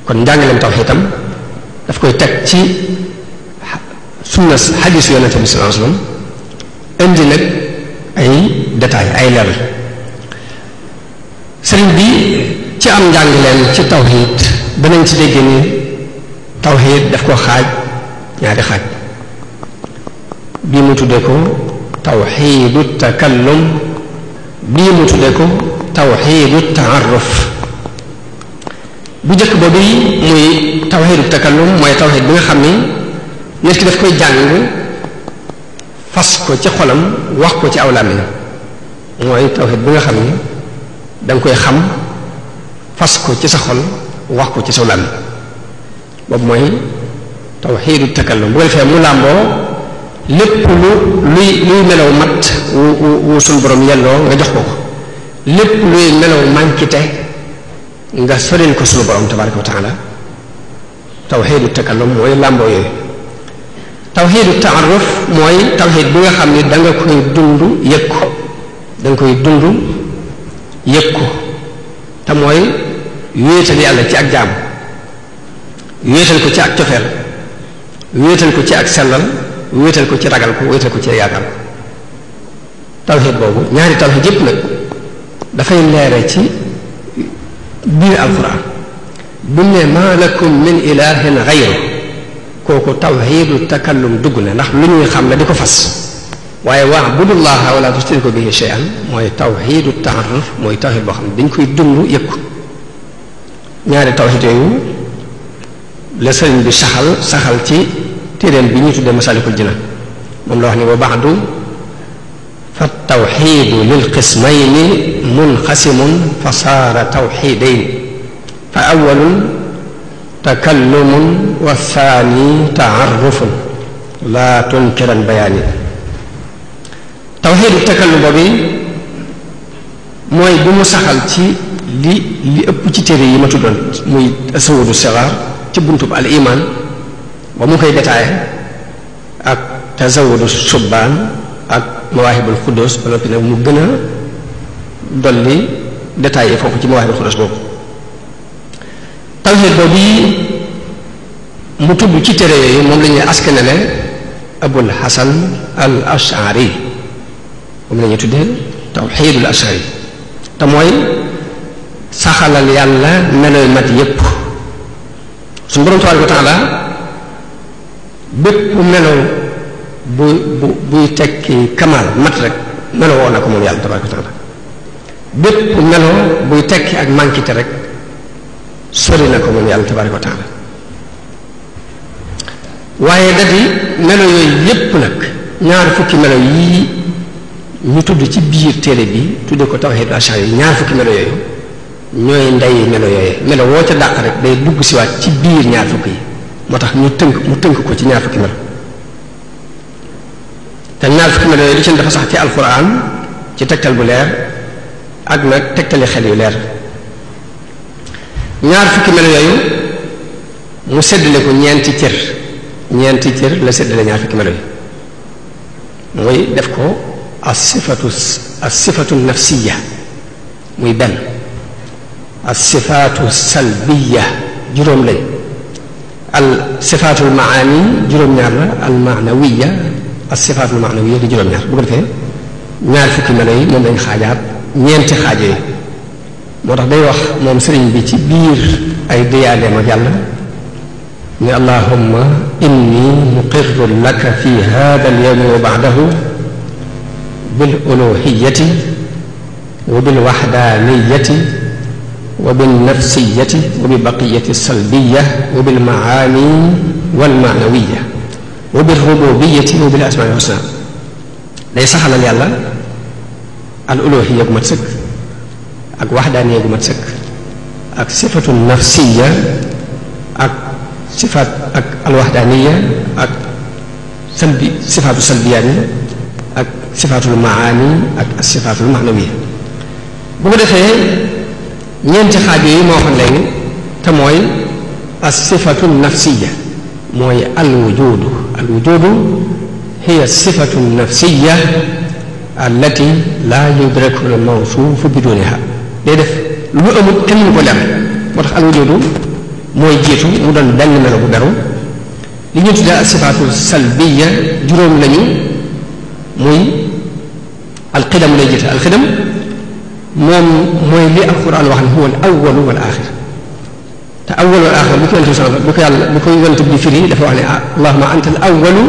kon njàngaleem tawxiid itam daf koy teg ci sunna xadiisu yonente bi sallallahu alayhi wasallam indi nag ay détail ay leeral sëriñ bi ci am njàngaleem ci tawxiid danañ ci dégg ni tawxiid daf ko xaaj ñaari xaaj bii mu tuddee ko tawxiidu takallum bii mu tuddee ko tawxiidu taaruf bu njëkk boobu muy tawxiidu takallum mooy tawxiid bi nga xam ni nit ki daf koy jàng fas ko ci xolam wax ko ci aw làmmiñam mooy tawxiid bi nga xam ni danga koy xam fas ko ci sa xol wax ko ci sa làmmiñ boobu mooy tawxiidu takallum bu ko defee mu làmboo lépp luy melaw mat wu suñ borom yelloo nga jox ko lépp luy melaw mànkite nga soril ko sunu borom tabaraka wa taala tawxiidu takallum mooy làmboo yooyu tawxiidu taaruf mooy tawxiid bi nga xam ne da nga koy dund yëg ko da nga koy dund yëg ko te mooy wéetal yàlla ci ak jaam wéetal ko ci ak cofeel wéetal ko ci ak sellal wéetal ko ci ragal ko wéetal ko ci yaakaar ko tawxiid boobu ñaari tawxiid yépp nag dafay leere ci biir alquran bu ne maa lakum min ilahin ghayru kooku tawxiidu takallum dugg na ndax lu ñuy xam ne di ko fas waaye wa'budullaha wala tushriku bihi shay'an mooy tawxiidu taaruf mooy tawxiid boo xam ne dañ koy dund yëg ko ñaari tawxiid yooyu la sëriñ bi saxal ci téeréem bi ñu tuddee Masaalikul Jinaan moom la wax ni wa ba'du fa tawxiidu lil qismayni munqasimun fa saara tawxiidayni fa awwalun takallumun wa thaani taarufun laa tunkiran bayaani tawxiidu takallum boobu mooy bu mu saxal ci li ëpp ci téere yi ma tuddoon muy tasawudu sigaar ci buntub al iman ba mu koy détaillé ak tasawudu subbaan ak mawaahibul xuddoos ba noppi nag mu gën a dolli détaillé foofu ci mawaahibul xuddoos boobu tawxiid boobu yi mu tudd ci téere yooyu moom la ñuy askanale abul hasan al ashari moom la ñuy tuddee tawxiidul ashari te mooy saxalal yàlla meloy mat yépp suñu borom tabaaraka wa taala bépp melo buy tekki kamal mat rek melo woo na ko moom yàlla tabaaraka wa taala bépp melo buy tekki ak mànkite rek sori na ko moom yàlla tabaaraka wa taala waaye dadi melo yooyu yépp nag ñaar fukki melo yii ñu tudd ci biir téere bi tudde ko tawxiidul ashari yi ñaar fukki melo yooyu ñooy ndey melo yooyu melo woo ca dàq rek day dugg siwaat ci biir ñaar fukki yi moo tax mu tënk ko ci ñaar fukki melo te ñaar fukki melo yooyu li ci dafa sax ci alquran ci tegtal bu leer ak nag tegtali xel yu leer ñaar fukki melo yooyu mu séddale ko ñeenti cër la séddale ñaar fukki melo yi mooy def ko as-sifatu nafsiya muy benn as-sifaatu salbiya juróom lañ al sifaatul maani juróom-ñaar la al maanawiya as-sifaatul maanawiya di juróom-ñaar bu ko defee ñaar fukki melo yi moom lañ xaajaat ñeenti xaajo yi moo tax day wax moom sëriñ bi ci biir ay diyaaleem ak yàlla ni allahumma inni muqirru laka fi hada al-yawmi wa ba'dahu bil uluhiyyati wa bil wahdaniyati wa bil nafsiyati wa bi baqiyati salbiyya wa bil maani wal maanawiyya wa bil rububiyyati wa bil asma'i wal husna day saxalal yàlla al uluhiyya gu mat sëkk ak wahdaniyya gu mat sëkk ak sifatu nafsiyya ak sifaat ak al wahdaniyya ak sifaatu salbiyaani ak sifaatul maani ak sifaatul maanawiyya bu ko defee ñeenti xaaj yooyu moo xam léegi te mooy as-sifatu nafsiya mooy al-wujudu al-wujudu hiya as-sifatu nafsiya allati la yudraku al-mawsuufu biduniha day def lu amul kenn ñu ko leer moo tax al-wujudu mooy jiitu mu doon benn melo bu beru li ñu tuddee as-sifatu salbiya juróom lañu muy alqidam lay jiite alqidam moom mooy li alquran wax ne huwa al awwalu wal axir te awwal wal axir bi ko yonent bi ko yàlla bi ko yonent bi firi dafa wax ne allahumma anta al awwalu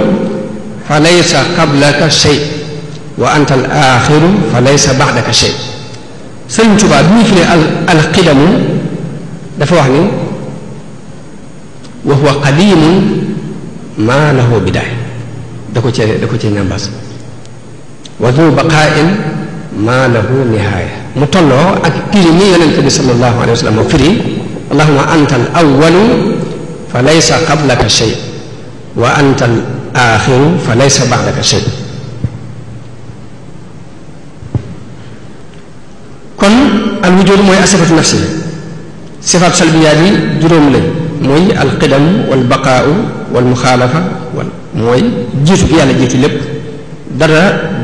fa laysa qablaka shay wa anta al axiru fa laysa ba'daka shay Sëriñ Tuubaa bi muy firi alqidamu dafa wax ni wa huwa qadimun ma lahu bidaaya da ko cee ñambaas wa du baqaa'in maa lahu nihaaya mu tolloo ak firi mi yonente bi sallallahu alayhi wa sallam moo firi allahumma anta al awwalu fa laysa qablaka shay wa anta al axiru fa laysa ba'daka shay kon al wujud mooy asifatu nafsi sifaat salbiyaat yi juróom lañ mooy alqidam wal baqaau wal muxaalafa wal mooy jiitu gi yàlla jiitu lépp dara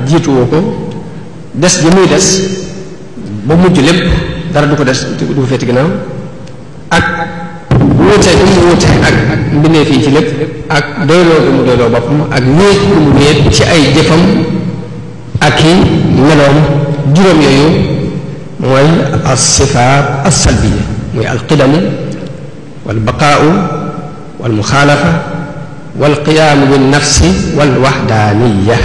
jiituwoo ko des gi muy des ba mujj lépp dara du ko des du ko féeti ginnaaw ak wuute gi mu wuute ak mbindeef yi ci lépp ak doyloo gi mu doyloo boppam ak wéet gi mu wéet ci ay jëfam ak i meloom juróom yooyu mooy as-sifaat as-salbiya muy alqidamu wal baqaau wal muxaalafa wal qiyaamu bin nafsi wal waxdaaniya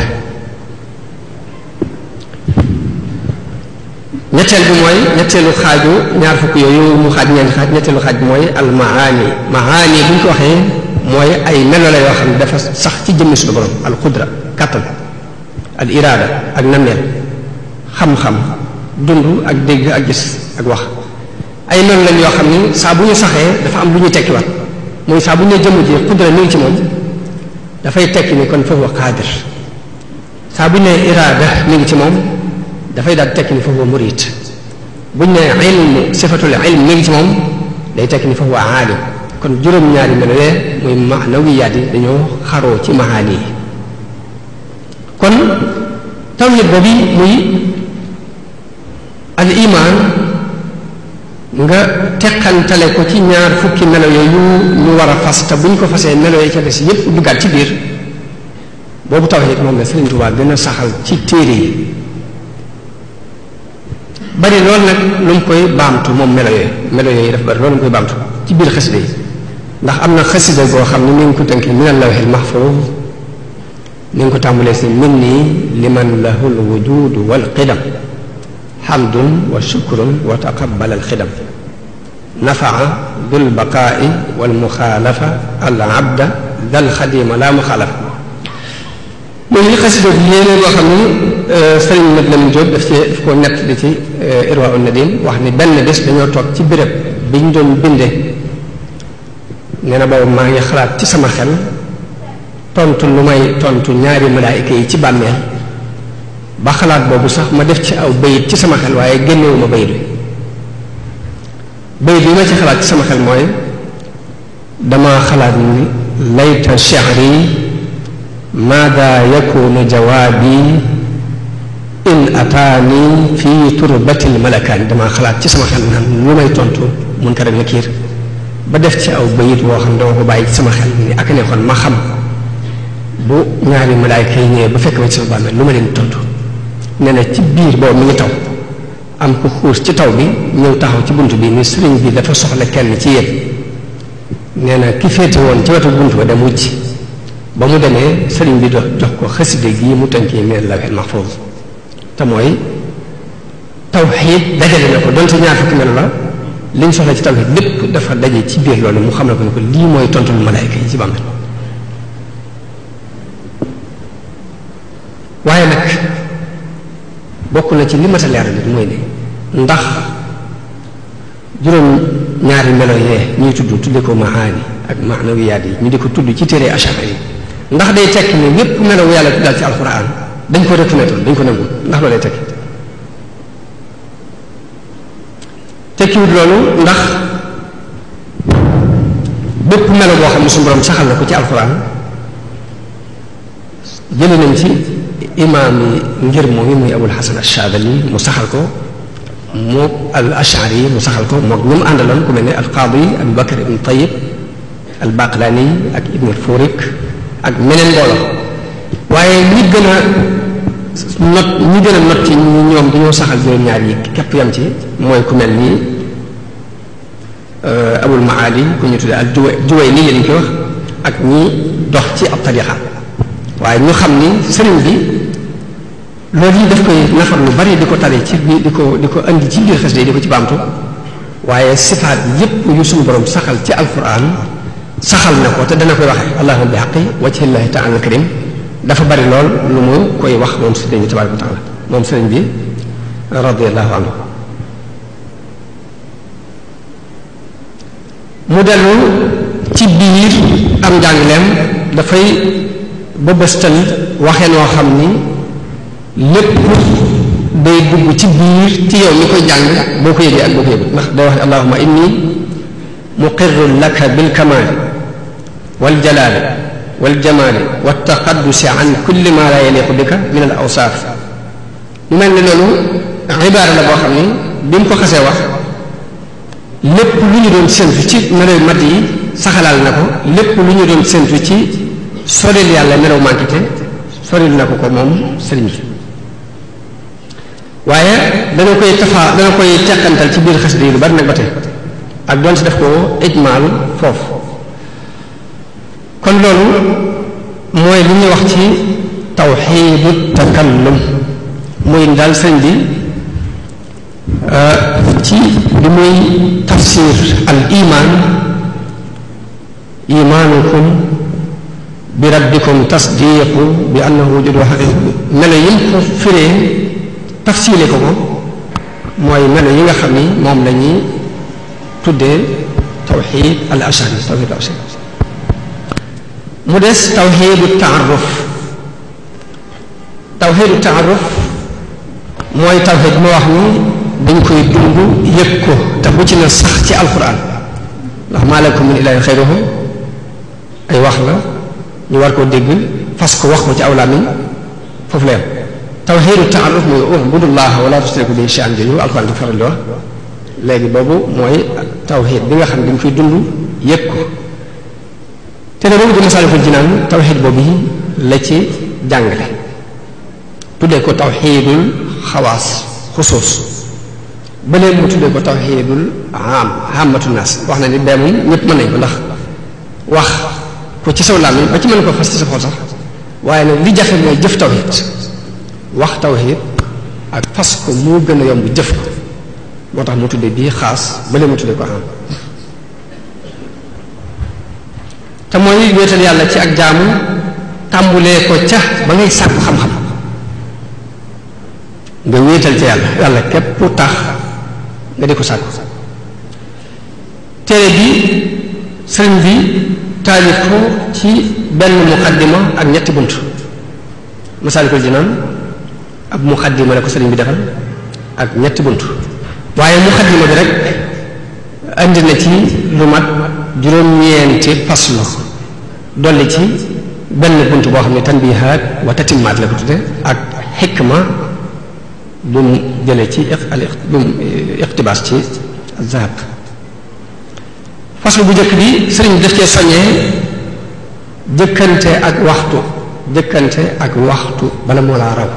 ñetteel bi mooy ñetteelu xaaju ñaar fukk yooyu mu xaaj ñeenti xaaj ñetteelu xaaj bi mooy al maani maani bu ñu ko waxee mooy ay melo la yoo xam ne dafa sax ci jëmmi suñu borom al qudra kàttan al iraada ak nameel xam-xam dund ak dégg ak gis ak wax ay melo lañ yoo xam ni saa bu ñu saxee dafa am lu ñuy tekkiwaat mooy saa bu ñu nee jëmm ji qudra mi ngi ci moom dafay tekki ni kon foofu qaadir saa bu ñu nee iraada mi ngi ci moom dafay daal tekki ni foofu murid buñ ne ilmu sifatul ilm mi ngi ci moom day tekki ni foofu aalim kon juróom-ñaari melowee muy maanawiyaat yi dañoo xaroo ci maani yi kon tawhid boobu muy al iman nga teqantale ko ci ñaar fukki melo yooyu ñu war a fas te buñ ko fasee melo yi ca des yépp duggaat ci biir boobu tawhid moom la Sëriñ Tuubaa gën a saxal ci téere yi bari loolu nag lu mu koy baamtu moom melo yooyu dafa bari loolu mu koy baamtu ci biir xasida yi ndax am na xasida goo xam ne ni ngi ko tënkee min al-lawhil mahfuz ni ngi ko tàmbalee si minni liman lahu al-wujud wal qidam hamdun wa shukrun wa taqabbal al-xidam nafaa dul baqaa'i wal muxaalafa al abda dal xadima la muxaalafa mooy li xasida bi yéene boo xam ni sëriñ Mat Lamin Jóob daf ko nett di ci Irwaa'u Nadim wax ni benn bés dañoo toog ci béréb bi ñu doon binde nee na boobu maa ngi xalaat ci sama xel tontu lu may tontu ñaari malaayika yi ci bàmmeel ba xalaat boobu sax ma def ci aw bayit ci sama xel waaye génnewuma bayit bi ma ci xalaat ci sama xel mooy dama xalaat ni layta shi'ri maada yakunu jawaabi in ataani fi turbatil malakaani dama xalaat ci sama xel naan lu may tontu Munkar ak Nakiir ba def ci aw bayit woo xam dama ko bàyyi ci sama xel ni ak neexoon ma xam bu ñaari malaayka yi ñëwee ba fekk ma ci sama bàmmeel lu ma leen tontu nee na ci biir boobu mi ngi taw am ko xuus ci taw bi ñëw taxaw ci bunt bi ni sëriñ bi dafa soxla kenn ci yéen nee na ki féete woon ci wetu bunt ba dem wucc ba mu demee sëriñ bi jox ko xaside gii mu tënkee min al-lawhil mahfuz te mooy tawxiid dajale na ko donte ñaar fukki melo la liñ soxla ci tawxiid lépp dafa daje ci biir loolu mu xam ne ko ni ko lii mooy tontul malaayka yi ci bàmmeel waaye nag bokk na ci li mat a leeral nit mooy ne ndax juróom ñaari melo yee ñuy tudde ko maani ak maanawiyaat yi ñu di ko tudd ci téere Ash'ari yi ndax day tekki ne lépp melawu yàlla tuddaal ci alxuraan dañ ko reconnaître dañ ko nangu ndax loolu lay tekki tekkiwut loolu ndax bépp melo boo xam ne suñu borom saxal na ko ci alxuraan jëlee nañ ci imaam yi ngir moom yi muy Abul Hasan Ash-Shaadili mu saxal ko mook al Ash'ari yi mu saxal ko mook ñu mu àndaloon ku mel ne al Qaadi Abu Bakr ibn Tayyib al Baqlaani ak Ibn al-Furik ak meneen mbooloo waaye ñi gën a not ci ñoom dañoo saxal juróom-ñaar yi képp yam ci mooy ku mel ni Abul Maali ku ñu tuddee al Juwayni lañ koy wax ak ñi dox ci ab tariqa waaye ñu xam ni sëriñ bi loolu yi daf koy nafar lu bari di ko tari ci bi di ko andi ci biir xasida yi di ko ci baamtu waaye sifaat yépp yu suñu borom saxal ci alquran saxal na ko te dana koy waxe allahumma bi haqqi wajhillahi ta'ala al-karim dafa bari lool lu mu koy wax moom sëriñ bi tabaraka wa taala moom sëriñ bi radiyallahu anhu mu dellu ci biir am njàngaleem dafay bëbëstal waxee noo xam ni lépp day dugg ci biir ci yow mi koy jàng boo ko yëgee ak boo ko yëgee ndax day wax ne allahumma inni muqirrun laka bil kamaali wal jalaali wal jamaali wat taqaddusi an kulli ma la yaliqu bika min al awsaaf. mu mel ni loolu ibaara la boo xam ni bi mu ko xasee wax lépp lu ñu doon séntu ci melaw mat yi saxalaal na ko, lépp lu ñu doon séntu ci soril yàlla melaw mànkite soril na ko moom sëriñ bi. waaye dana koy teqantal ci biir xasida yi lu bari nag ba tey ak doon si def ko ijmaal foofu. kon loolu mooy li ñuy wax ci tawxiidu takallum muy daal sëñ bi ci li muy tafsir al iman imaanukum bi rabbikum tasdiqu bi annahu wujud wa haqiqa. melo yi ko firee tafsile ko mooy melo yi nga xam ni moom la ñuy tuddee tawxid al ashari tawxid al ashari. mu des tawxidu taaruf. tawxidu taaruf mooy tawxid moo wax ni dañ koy dund yëg ko te bu ci na sax ci alquran ndax maa lakum min ilaahin xayruhu ay wax la ñu war koo dégg fas ko wax ko ci aw làmmiñ foofu la yam. tawxiidu taaruf mooy ubudullaha wala tusriku bihi shay'an jooju alquran di faral di wax léegi boobu mooy tawxiid bi nga xam ne dañ koy dund yëg ko. te ne boobu di Masaalikul Jinaan tawxiid boobu la ci jàngale tuddee ko tawxiidul xawaas xusuus ba léegi mu tuddee ko tawxiidul aamatu naas. wax na ni bee moom ñëpp mën nañ ko ndax wax ko ci saw làmmiñ ba ci mën ko fas ci sa xol sax waaye nag li jafe mooy jëf tawxiid. wax tawxiid ak fas ko moo gën a yomb jëf ko moo tax mu tuddee bii xaas ba léegi mu tuddee ko am. te mooy wéetal yàlla ci ak jaamu tàmbulee ko ca ba ngay sàkku xam-xam nga wéetal ci yàlla képp tax nga di ko sàkku. téere bi sëriñ bi taalif ko ci benn muqaddima ak ñetti bunt. Masaalikul Jinaan ab muqaddima la ko sëriñ bi defal ak ñetti bunt waaye muqaddima bi rek andi na ci lu mat juróom-ñeenti faslu dolli ci benn bunt boo xam ne tanbihaat wa tatimmaat la ko tudde ak xikma bu mu jële ci bu mu iqtibaas ci zahab. faslu bu njëkk bi sëriñ bi def cee soññee jëkkante ak waxtu bala moo laa raw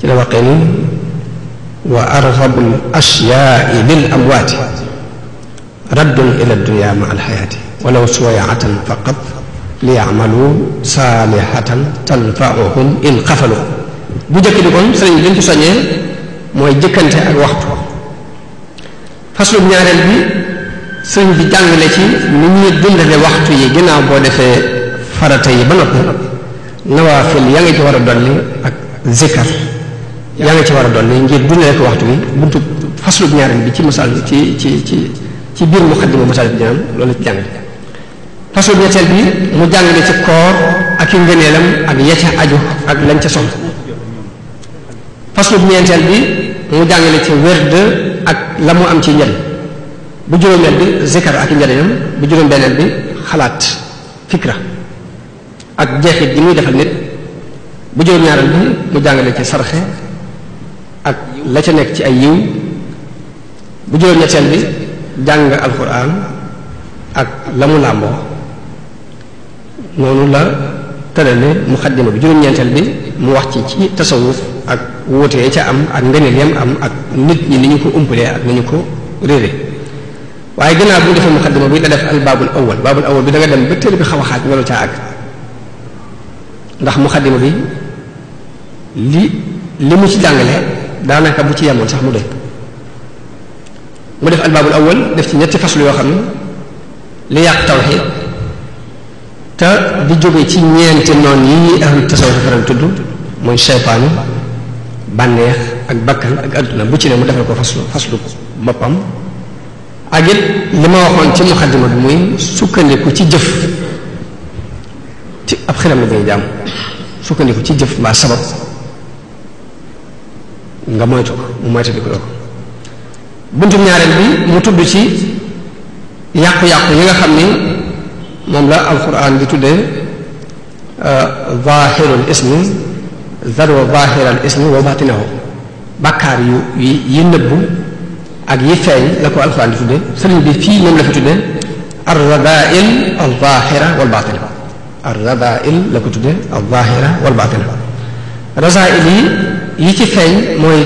ci la waxee ni wa arghabul ashyaai lil amwaati raddun ila dunya ma alxayaati walaw suwayatan faqat li yamalu saalihatan tanfauhum in xafalu. bu njëkk bi kon sëriñ bi liñ ci soññee mooy jëkkante ak waxtu. faslu ñaareel bi sëriñ bi jàngale ci ni ñuy dundale waxtu yi ginnaaw boo defee farata yi ba noppi nawaafil yaa ngi ci war a dolli ak zikar yaa ngi ci war a dolli ngir dundale ko waxtu bi. buntu faslu ñaareel bi ci misaal ci biir muqaddima Masaalikul Jinaan loolu ci jàngale. faslu ñetteel bi mu jàngale ci koor ak i ngëneelam ak ya ca aju ak lañ ca soxla. faslu ñeenteel bi mu jàngale ci werd ak la mu am ci njëriñ. bu juróomeel bi zikar ak i njëriñam. bu juróom-benneel bi xalaat fikra ak jeexit ji muy defal nit. bu juróom-ñaareel bi mu jàngale ci sarxe ak la ca nekk ci ay yiw. bu juróom-ñetteel bi jàng alquran ak la mu làmboo. noonu la tërale muqaddima bi. juróom-ñeenteel bi mu wax ci tasawuf ak wóotee ca am ak ngëneel yam am ak nit ñi ni ñu ko umpalee ak ni ñu ko réere. waaye gannaaw bu ñu defee muqaddima bi la def al baabul awwal bi da nga dem ba téere bi xaw a xaaj nga caa àgg ndax muqaddima bi li mu ci jàngale daanaka bu ci yemoon sax mu doy. mu def al baabul awwal def ci ñetti faslu yoo xam ne li yàq tawxiid te di jóge ci ñeenti noon yi ahlu tasawuf faral tudd mooy seytaane bànneex ak bakkan ak adduna bu ci ne mu defal ko faslu boppam. ak it li ma waxoon ci muqaddima bi muy sukkandiku ci jëf ci ab xelam la ngay jàmm sukkandiku ci jëf mbaa sabab nga moytu ko mu moytu di ko buntu ñaareel bi mu tudd ci yàqu-yàqu yi nga xam ni moom la alquran di tuddee zahirul ismi zaru zahiral ismi wa batinahu bàkkaar yi nëbbu ak yi feeñ la ko alquran di tuddee sëriñ bi fii moom la fi tuddee ar-radaa'il al-zahira wal batina ar-radaa'il la ko tuddee al-zahira wal batina rasaa'il yi ci feeñ mooy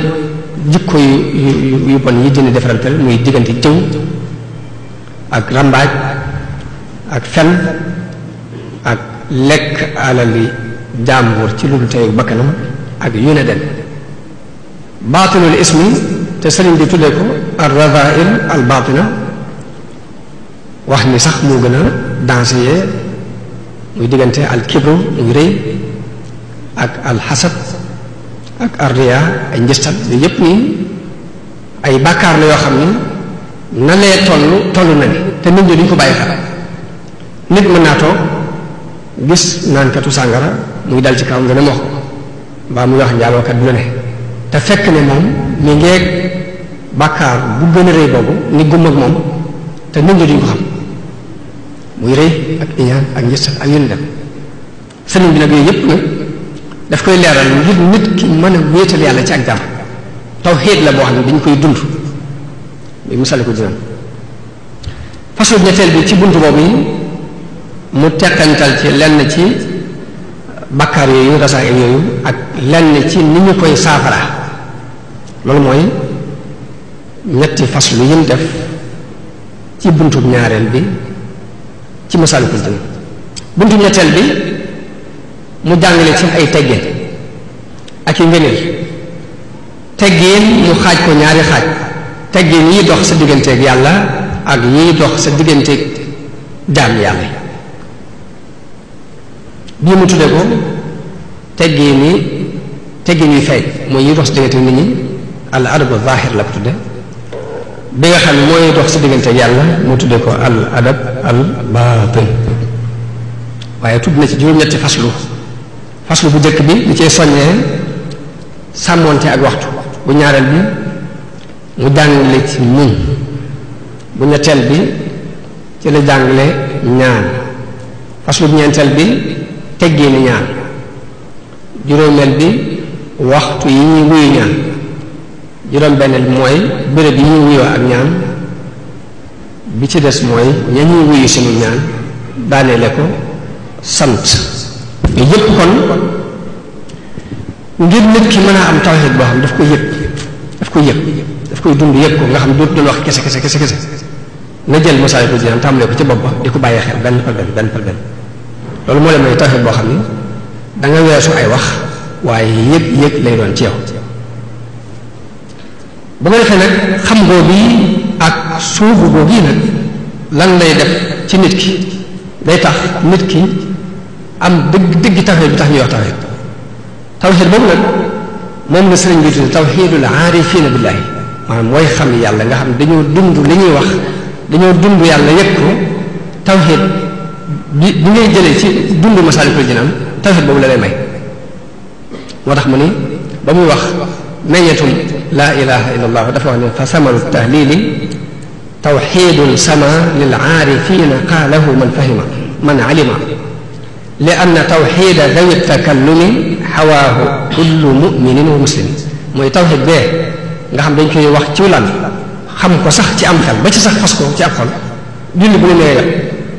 jikko yu bon yi dina defarantal muy diggante jëw ak rambaaj ak fen ak lekk alali jàmbur ci lu dul tey bakkanam ak yu ne dem baatinul ismi te sëriñ bi tuddee ko ar-radaa'il al-baatina wax ni sax moo gën a danger muy diggante al-kibru muy rëy ak al-hasad ak ar-riyaa ay njëstal yooyu yépp nii ay bàkkaar la yoo xam ni na lee toll na ni te nit ñi duñ ko bàyyi xel nit mën naa toog gis naankatu sàngara muy dal ci kaw nga ne moo ko mbaa muy wax njaalookat bu la ne te fekk ne moom mi ngeeg bàkkaar bu gën a rëy boobu ni gum ak moom te nit ñi duñ ko xam muy rëy ak iñaan ak njëstal ak yu ni dem sëriñ bi nag yooyu yépp nag daf koy leeral ngir nit ki mën a wéetal yàlla ci ak jàmm tawxiid la boo xam ne dañ koy dund muy misali ko dina façon ñetteel bi ci buntu boobu yi mu teqantal ci lenn ci bakkaar yooyu rasaa yooyu ak lenn ci ni ñu koy saafara loolu mooy ñetti faslu yi mu def ci buntu ñaareel bi ci Masaalikul Jinaan buntu ñetteel bi mu jàngale ci ay teggin ak i ngëneel teggin mu xaaj ko ñaari xaaj teggin yi dox sa digganteeg yàlla ak yi dox sa digganteeg jaam yàlla bii mu tudde ko teggin yu feeñ mooy yi dox sa digganteeg nit ñi al adabu zahir la ko tudde bi nga xam ne mooy dox sa digganteeg yàlla mu tudde ko al adab al baatin waaye tudd na ci juróom-ñetti faslu bu njëkk bi li cee soññee sàmmoonte ak waxtu bu ñaareel bi mu jàngale ci muñ bu ñetteel bi ci la jàngale ñaan faslu bu ñeenteel bi teggee ni ñaan juróomeel bi waxtu yi ñuy wuyu ñaan juróom-benneel bi mooy béréb yi ñuy wuyoo ak ñaan bi ci des mooy ña ñuy wuyu sunu ñaan daaneele ko sant yooyu yëpp kon ngir nit ki mën a am tawhid boo xam daf koy dund yëg ko nga xam dootu doon wax kese na jël Masaalikul Jinaan tàmbalee ko ci bopp ba di ko bàyyi xel benn par benn loolu moo leen may tawhid boo xam ni da nga weesu ay wax waaye yëg lay doon ci yow bu nga defee nag xam googu ak suubu googu nag lan lay def ci nit ki day tax nit ki am dëgg tawhid bi tax ñuy wax tawhid boobu nag moom la sëriñ bi tudd tawhidul aarifina billahi maanaam mooy xam yàlla nga xam ne dañoo dund li ñuy wax dañoo dund yàlla yëg ko tawhid bi ngay jëlee ci dund Masaalikul Jinaan tawhid boobu la lay may moo tax mu ni ba muy wax meññetum laa ilaha illa allah dafa wax ne fa samaru tahlili tawhidul sama lil aarifina qaalahu man alima li anna tawxida dawi takallumi xawaahu kullu muminin wa muslim mooy tawxid bee nga xam dañ koy wax ci lan xam ko sax ci am xel ba ci sax fas ko ci ab xol julli bu ne nee yam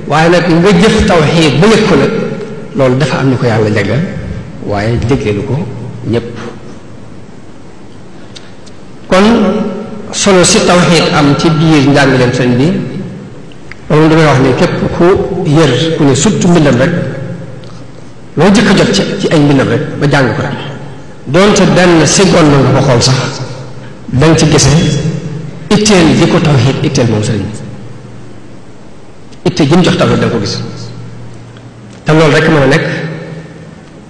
waaye nag nga jëf tawxid ba yëg ko nag loolu dafa am ni ko yàlla jagleel waaye jégleelu ko ñépp kon solo si tawxid am ci biir njàngaleem sëñ bi loolu damay wax ne képp ku yër ku ne surtout mbindam rek loo jëkk a jot ci ay mbindam rek ba jàng ko rek doonte benn seconde nga ko xool sax danga ci gisee itteel di ko tawhid itteel moom sëriñ itteel jëm jox tawhid danga ko gis te loolu rek mën a nekk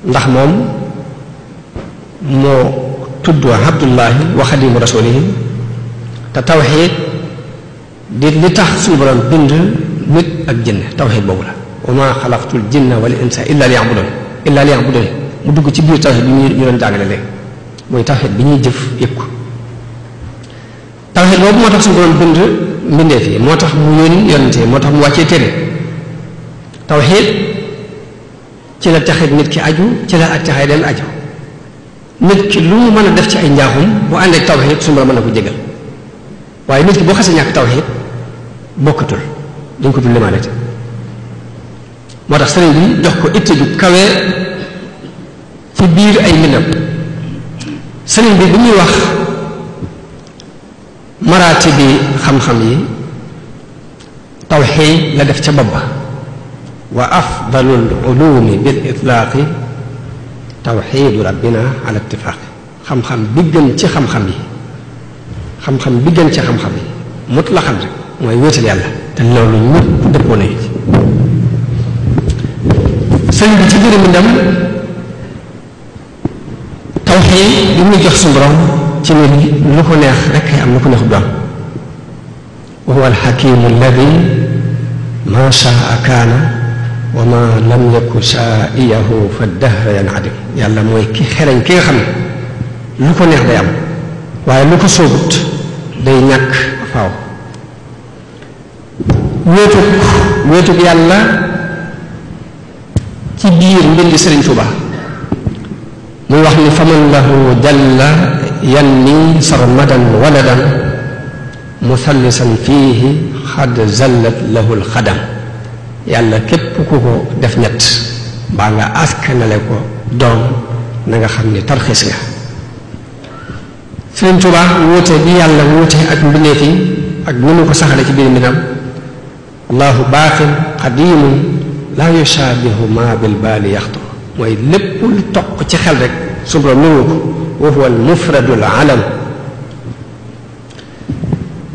ndax moom moo tudd abdullahi wa xadimu rasulihi te tawhid di li tax suñu borom bind nit ak jinne tawhid boobu la wa ma xalaqtul jinna wal insa illa liya'budun mu dugg ci biir tawhid bi ñu doon jàngale léegi mooy tawhid bi ñuy jëf yëg ko tawhid boobu moo tax suñu borom bind mbindeef yi moo tax mu yónni yonente moo tax mu wàccee téere tawxiid ci la taxit nit ki aju ci la ak taxay den aju nit ki lu mu mën a def ci ay njaaxum bu ànd ak tawxiid suñu borom mën na ko jégal waaye nit ki boo xasee ñàkk tawxiid bokkatul dañ ko dul limaanete moo tax sëriñ bi jox ko itte ju kawe ci biir ay mbindam sëriñ bi bu ñuy wax maraati bi xam-xam yi tawxiid la def ca bopp ba wa afdalul ulumi bil itlaaqi tawxiidu rabbina ala ittifaaqi xam-xam bi gën ci xam-xam yi xam-xam bi gën ci xam-xam yi mut la xam rek mooy wéetal yàlla te loolu ñëpp dëppoo nañu ci sëñ bi ci biir mbindam tawxiid li muy jox suñu borom ci nit lu ko neex rek am lu ko neex doon wa huwa alxakimu alladi ma shaa kaana wa ma lam yakun shaa'iyahu fa dahra yanadim yàlla mooy ki xereñ ki nga xam ne lu ko neex day am waaye lu ko sóobut day ñàkk faaw wéetug yàlla ci biir mbindi Sëriñ Tuuba muy wax ni faman lahu jalla yanni sarmadan waladan musallisan fiihi xad zallat lahu lxadam yàlla képp ku ko def ñett mbaa nga askanale ko doom na nga xam ni tarxiis nga Sëriñ Tuuba wuute bi yàlla wuute ak mbindeef yi ak ni mu ko saxale ci biir mbindam allahu baaqin qadimun laa yushaabihu ma bil baali yaxtu mooy lépp lu toq ci xel rek su borom nangu ko wa huwa al mufradul alam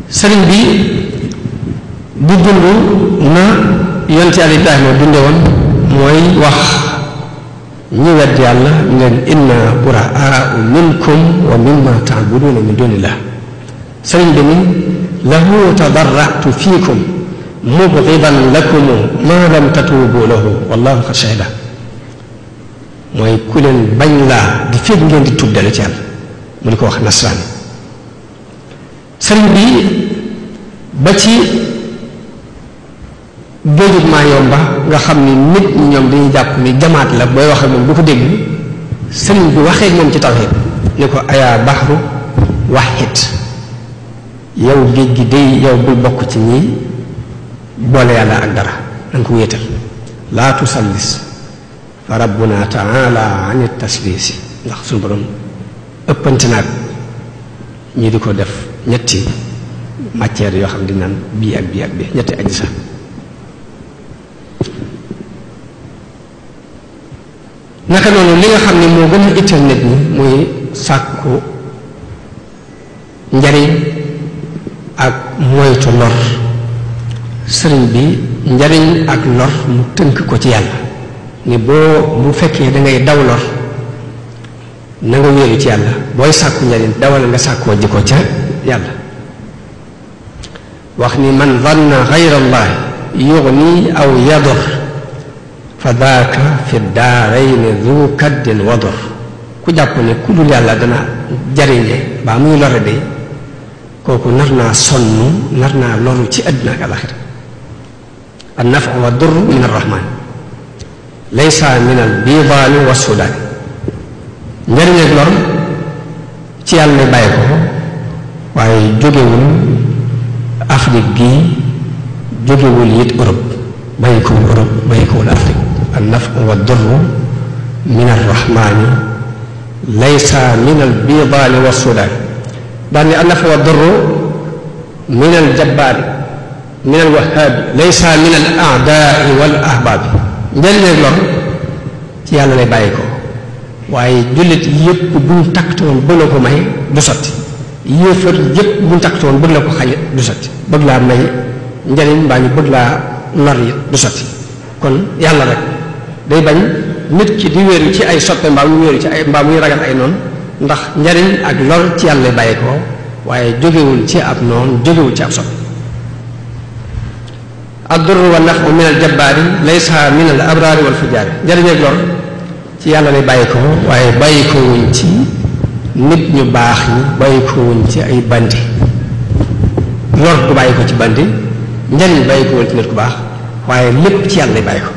sëriñ bi di dund na yonent yàlla Ibrahima dunde woon mooy wax ñi wedd yàlla ngeen inna buraa'u minkum wa mimma ta'buduna min dunillah sëriñ bi ni lahu tadarra'tu fiikum mubghidan lakum ma lam tatuubu lahu wallahu qad shahida mooy ku leen bañ laa di fekk ngeen di tuub dellu ci yàlla mu di ko wax nasraani sëriñ bi ba ci géejug maa yomba nga xam ni nit ñi ñoom dañuy jàpp ni jamaat la booy wax ak moom du ko dégg sëriñ bi waxee moom ci tawxiid ni ko ayaa baxru waxit yow géej gi day yow bul bokk ci ñi boole yàlla ak dara danga ko wéetal laa tusallis fa rabbuna taala an tasliisi ndax suñu borom ëppante naag ñi di ko def ñetti matière yoo xam di naan bii ak bii ak bii ñetti aji sax naka noonu li nga xam ne moo gën a itteel nit ñi muy sàkku njariñ ak moytu lor sëriñ bi njariñ ak lor mu tënk ko ci yàlla ni bu fekkee da ngay daw lor na nga wéeru ci yàlla booy sàkku njariñ dawal nga sàkkoo ji ko ca yàlla wax ni man zanna gayra allahi yugni aw yadur fa daaka fi daarayni zu kaddin wadur ku jàpp ne ku dul yàlla dana jariñe baa muy lore de kooku nar naa sonn nar naa loru ci àddina ak alaxira an nafu wa dur min arrahman laysa min al bidaani wa sudaani njariñ ak lor ci yàlla lay bàyyi ko waaye jógewul Afrique gii jógewul it Europe bàyyi kowul Europe bàyyi kowul Afrique an nafu wa dur min arrahmani laysa min al bidaani wa sudaani daan ni an nafu wa dur min al jabbaari min al wahaabi laysa min al aadaai wal ahbaabi njariñ ak lor ci yàlla lay bàyyi ko waaye jullit yépp buñ taktoon bëgg la ko may du sotti yéefar yépp buñ taktoon bëgg la ko xañ du sotti bëgg laa may njariñ mbaa ñu bëgg laa lor yi du sotti kon yàlla rek day bañ nit ki di wéeru ci ay soppe mbaa mu wéeru ci ay mbaa muy ragal ay noonu ndax njariñ ak lor ci yàlla lay bàyyi ko waaye jógewul ci ab noonu jógewul ci ab soppe ad-durru wa nafu min al jabbaari laysa min al abraari wal fujaari njariñ ak lor ci yàlla lay bàyyi ko waaye bàyyi ko wuñ ci nit ñu baax ñi bàyyi ko wuñ ci ay bandi lor du bàyyi ko ci bandi njariñ bàyyi ko woon ci nit ku baax waaye lépp ci yàlla lay bàyyi ko.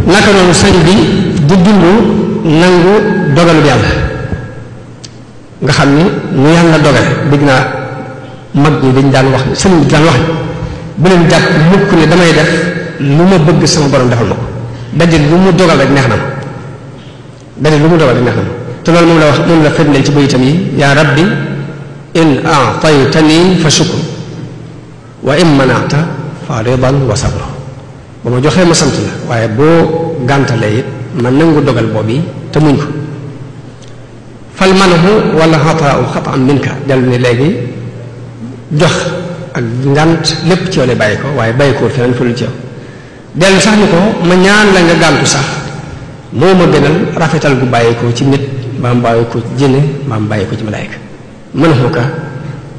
naka noonu sëñ bi di dund nangu dogalu yàlla nga xam ni nu yàlla dogale dégg naa mag ñi dañ daan wax sëñ bi daan wax bu leen jàpp mukk ne damay def lu ma bëgg sama borom defal ma ko daje lu mu dogal rek neex na ma daje lu mu dogal rek neex na ma te loolu moom la wax moom la firndeel ci bayitam yi yaa rabbi in a'taytani fa shukru wa in mana'ta fa ridan wa sabru ba ma joxee ma sant la waaye boo gàntalee it ma nangu dogal boobu te muñ ko fal manahu wala xataau xataan minka dellu ni léegi jox ak ngànt lépp ci yow lay bàyyi ko waaye bàyyi ko feneen fu dul ci yow dellu sax ni ko ma ñaan la nga gàntu sax moo ma gënal rafetal gu bàyyi ko ci nit mbaa mu bàyyi ko ci jinne mbaa mu bàyyi ko ci malaayika manhuka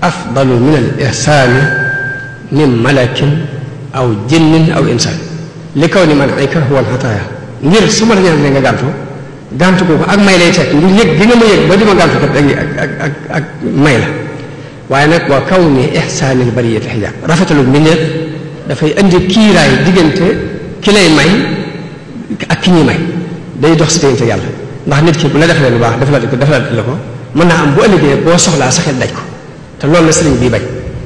afdalu min al ihsaani min malakin aw jinnin aw insaan li kaw ni man ayka huwa alxataaya ngir su ma la ñaan nga gàntu ko ak may lay teg ngir yëg gi nga ma yëg ba di ma gàntu kat ak may la waaye nag waa kaw ni ixsaanil bariyati xijaab rafetalu mbindeef dafay indi kiiraay diggante ki lay may ak ki ñuy may day dox si diggante yàlla ndax nit ki bu la defalee lu baax defalaat la ko mën naa am bu ëllëgee boo soxlaa sa xel daj ko te loolu la sëriñ bii bañ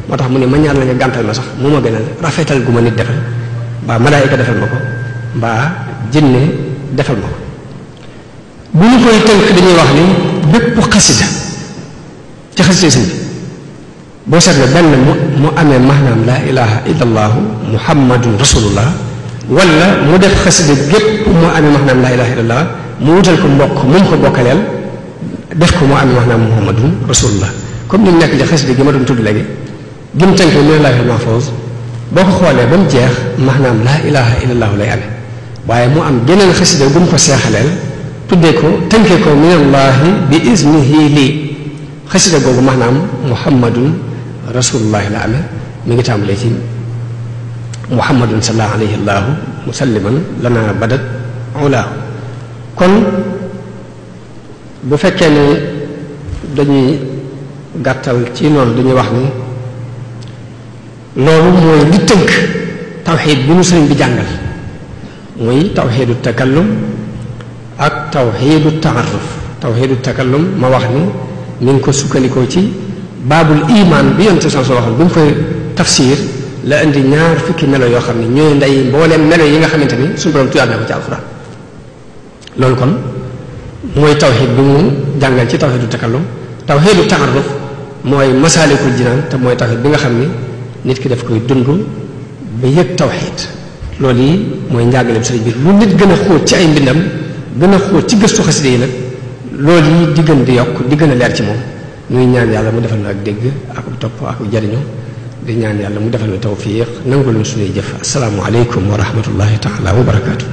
moo tax mu ne ma ñaan la nga gàntal ma sax mu ma gënal rafetal gu ma nit defal mbaa malaayika defal ma ko mbaa jinne defal ma ko bu ñu koy tënk dañuy wax ni bépp xasida ci xasida sëñ bi boo seetlee benn mu amee maanaam laa ilaha illa allahu muhammadun rasulullah wala mu def xasida gépp mu amee maanaam laa ilaha illa allah mu wutal ko mbokk mu ko bokkaleel def ko mu amee maanaam muhammadun rasulullah comme ni mu nekk ci xasida gi ma doon tudd léegi gi mu tënk min laahi mahfuz boo ko xoolee ba mu jeex maanaam laa ilaha illa allahu lay amee waaye mu am geneen xasida gu mu ko seexaleel tuddee ko tënkee ko minallahi bi iznihi lii xasida googu maanaam muhammadun rasulullahi la amee mi ngi tàmbalee ci muhammadun salla alayhi allahu musalliman lana badat ulaahu kon bu fekkee ne dañuy gàttal ci noonu dañuy wax ni loolu mooy li tënk tawxiid bi nu sëriñ bi jàngal muy tawxiidu takallum ak tawxiidu taaruf tawxiidu takallum ma wax ni ni ngi ko sukkandikoo ci baabul iman bi yonte san soo waxal bu ñu koy tafsir la indi ñaar fukki melo yoo xam ne ñooy ndey mbooleem melo yi nga xamante ni suñu borom tuyaat na ko ci alxuraan loolu kon mooy tawxiid bi mu jàngal ci tawxiidu takallum tawxiidu taaruf mooy masaalikul jinaan te mooy tawxiid bi nga xam ni nit ki daf koy dund ba yëg tawxiid loolu yi mooy njàngaleem sëriñ bi lu nit gën a xóot ci ay mbindam gën a xóot ci gëstu xasida yi nag loolu yi di gën di yokk di gën a leer ci moom ñuy ñaan yàlla mu defal na ak dégg ak topp ak jariñu di ñaan yàlla mu defal na tawfiq nangul ñu suñuy jëf asalaamu aleykum wa rahmatullahi taala wa barakaatu